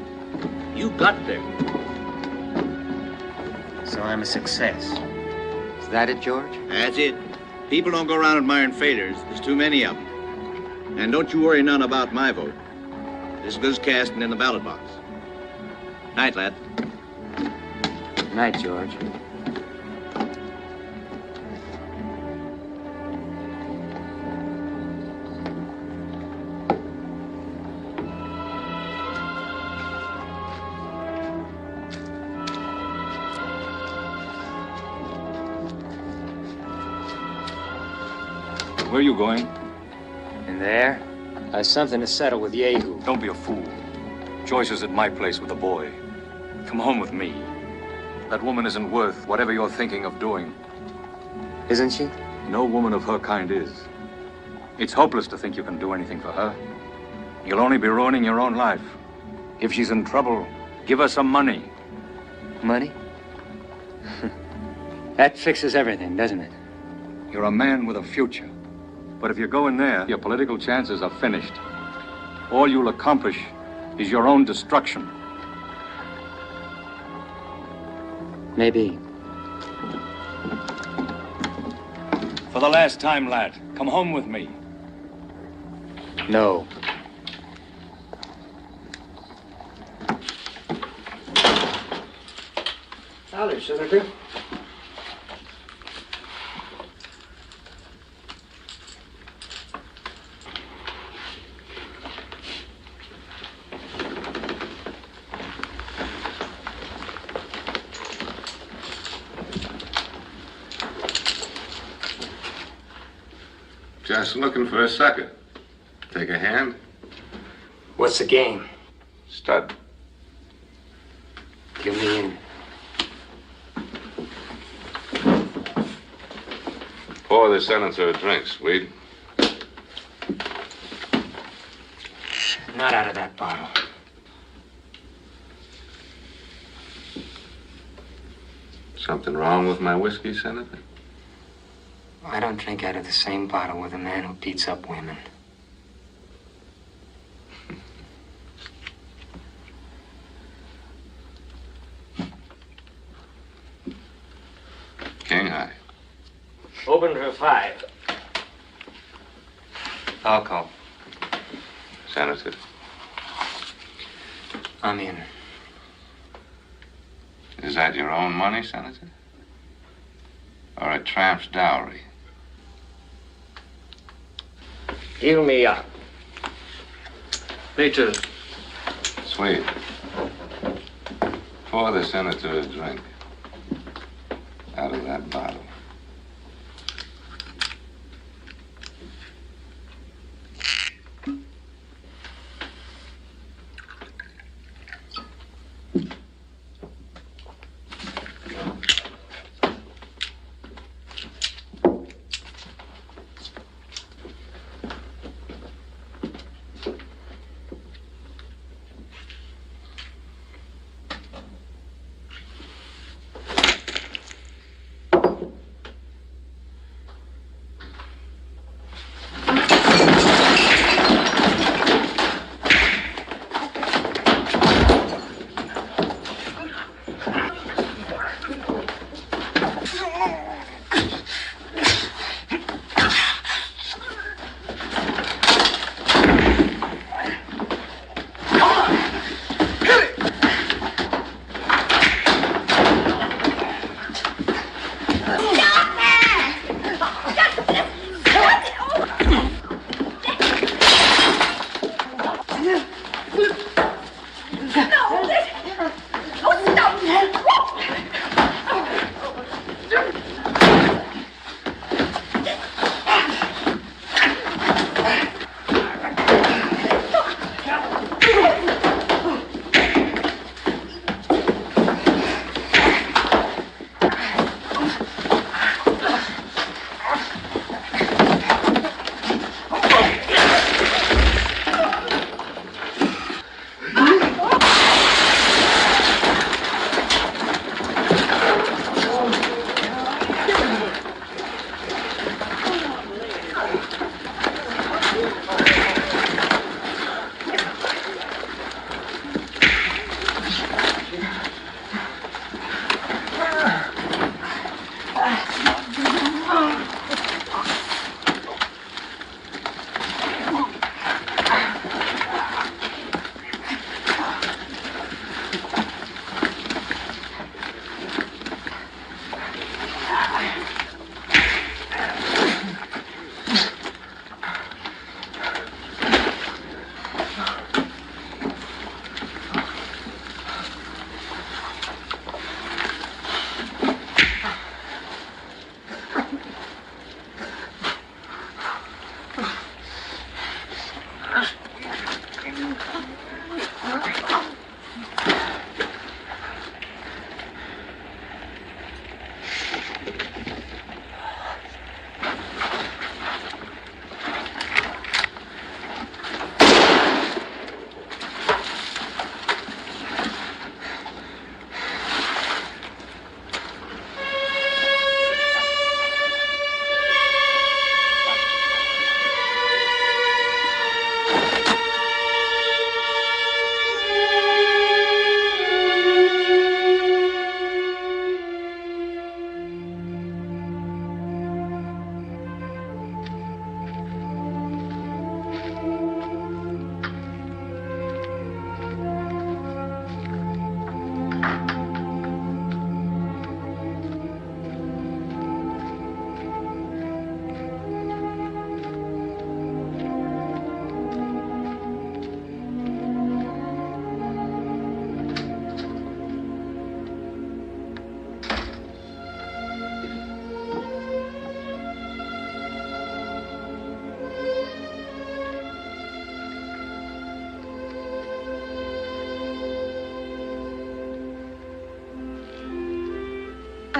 You got there. So I'm a success. Is that it, George? That's it. People don't go around admiring failures. There's too many of them. And don't you worry none about my vote. As good as casting in the ballot box. Night, lad. Night, George. Where are you going? In there? I've something to settle with Yehu. Don't be a fool. Joyce is at my place with the boy. Come home with me. That woman isn't worth whatever you're thinking of doing. Isn't she? No woman of her kind is. It's hopeless to think you can do anything for her. You'll only be ruining your own life. If she's in trouble, give her some money. Money? That fixes everything, doesn't it? You're a man with a future. But if you go in there, your political chances are finished. All you'll accomplish is your own destruction. Maybe. For the last time, lad, come home with me. No. Howdy, Senator. Just looking for a sucker. Take a hand? What's the game? Stud. Give me in. Pour the senator a drink, Swede. Not out of that bottle. Something wrong with my whiskey, Senator? I don't drink out of the same bottle with a man who beats up women. King high. Open for 5. I'll call. Senator. I'm in. Is that your own money, Senator? Or a tramp's dowry? Heal me up. Peter. Sweet. Pour the senator a drink. Out of that bottle.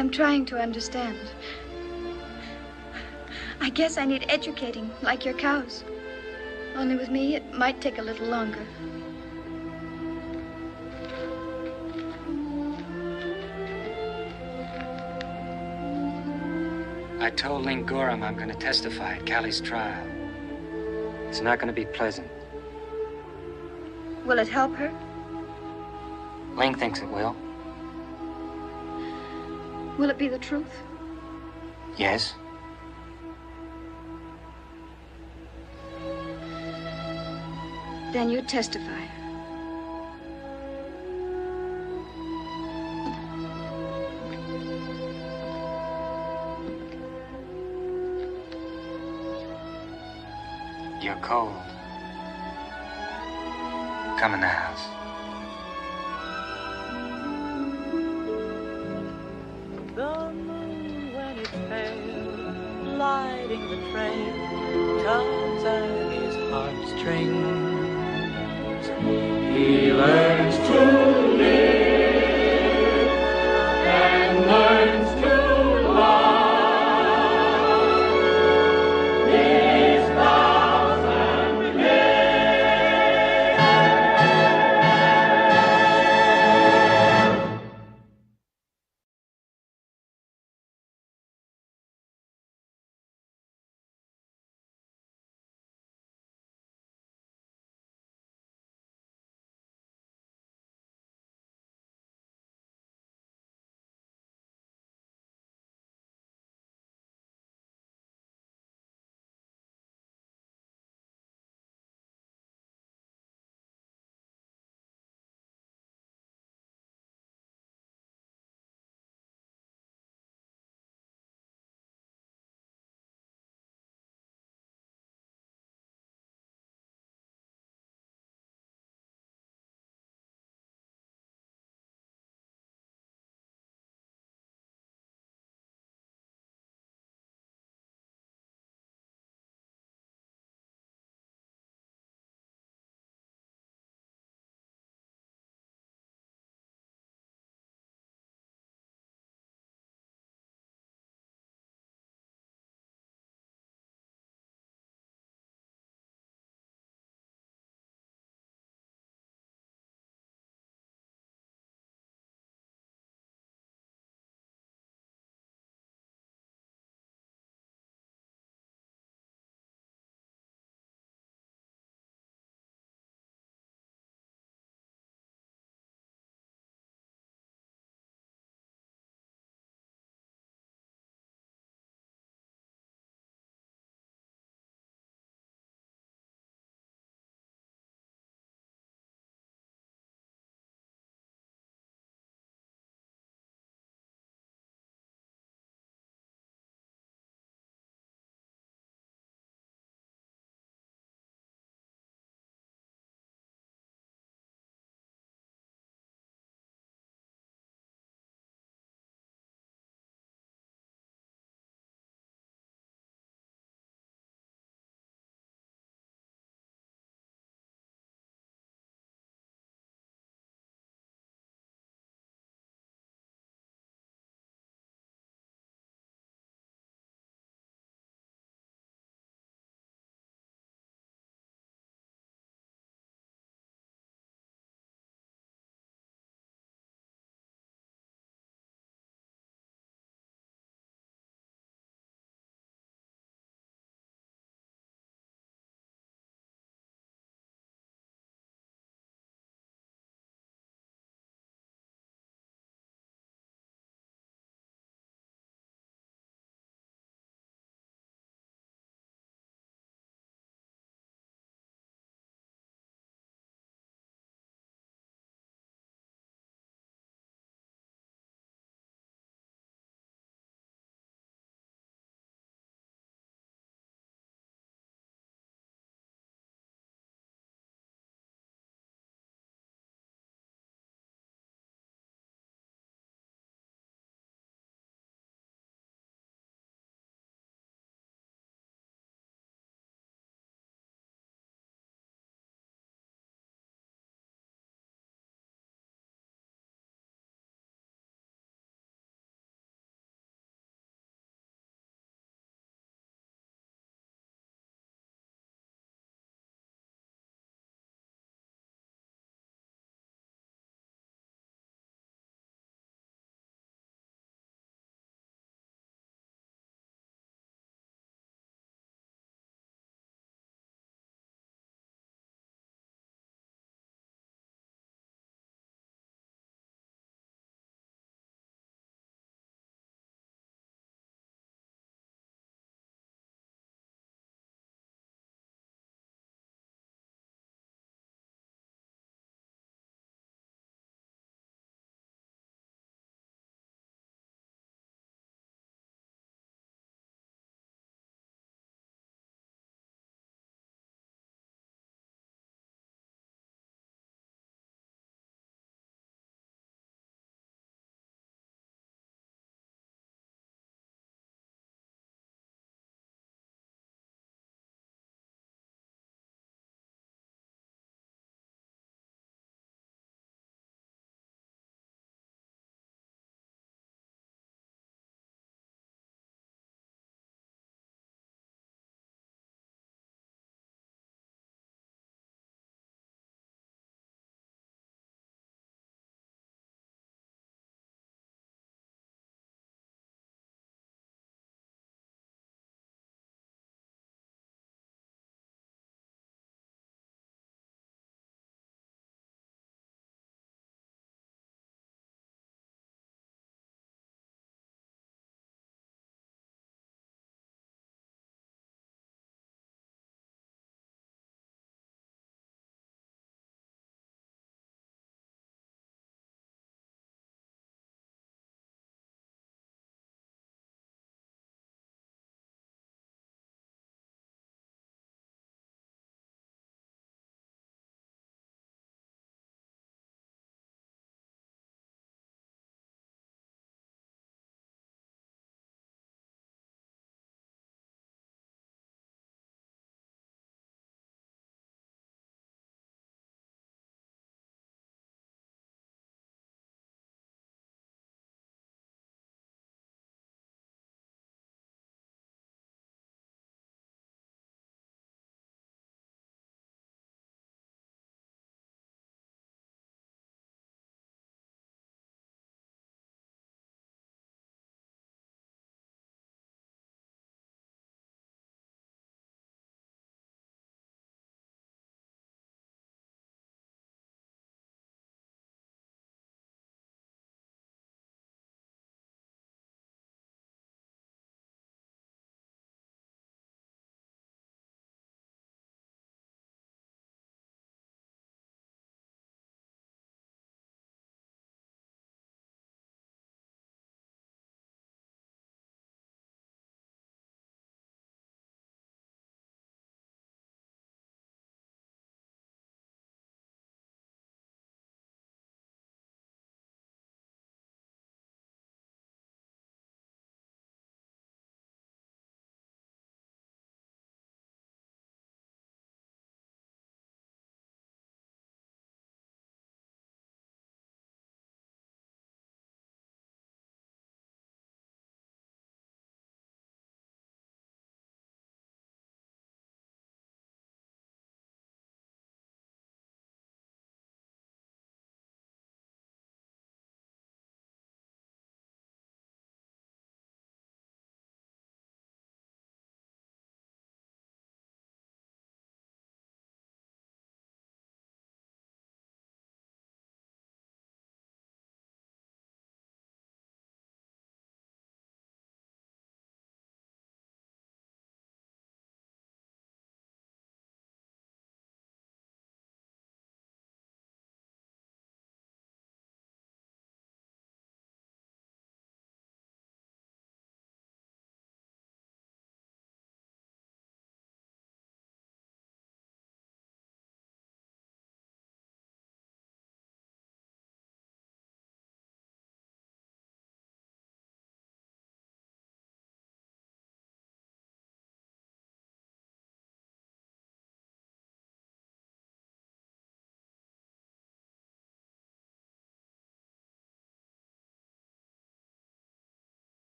I'm trying to understand. I guess I need educating, like your cows. Only with me, it might take a little longer. I told Ling Gorham I'm going to testify at Callie's trial. It's not going to be pleasant. Will it help her? Ling thinks it will. Will it be the truth? Yes. Then you testify. you're cold. Come in the house.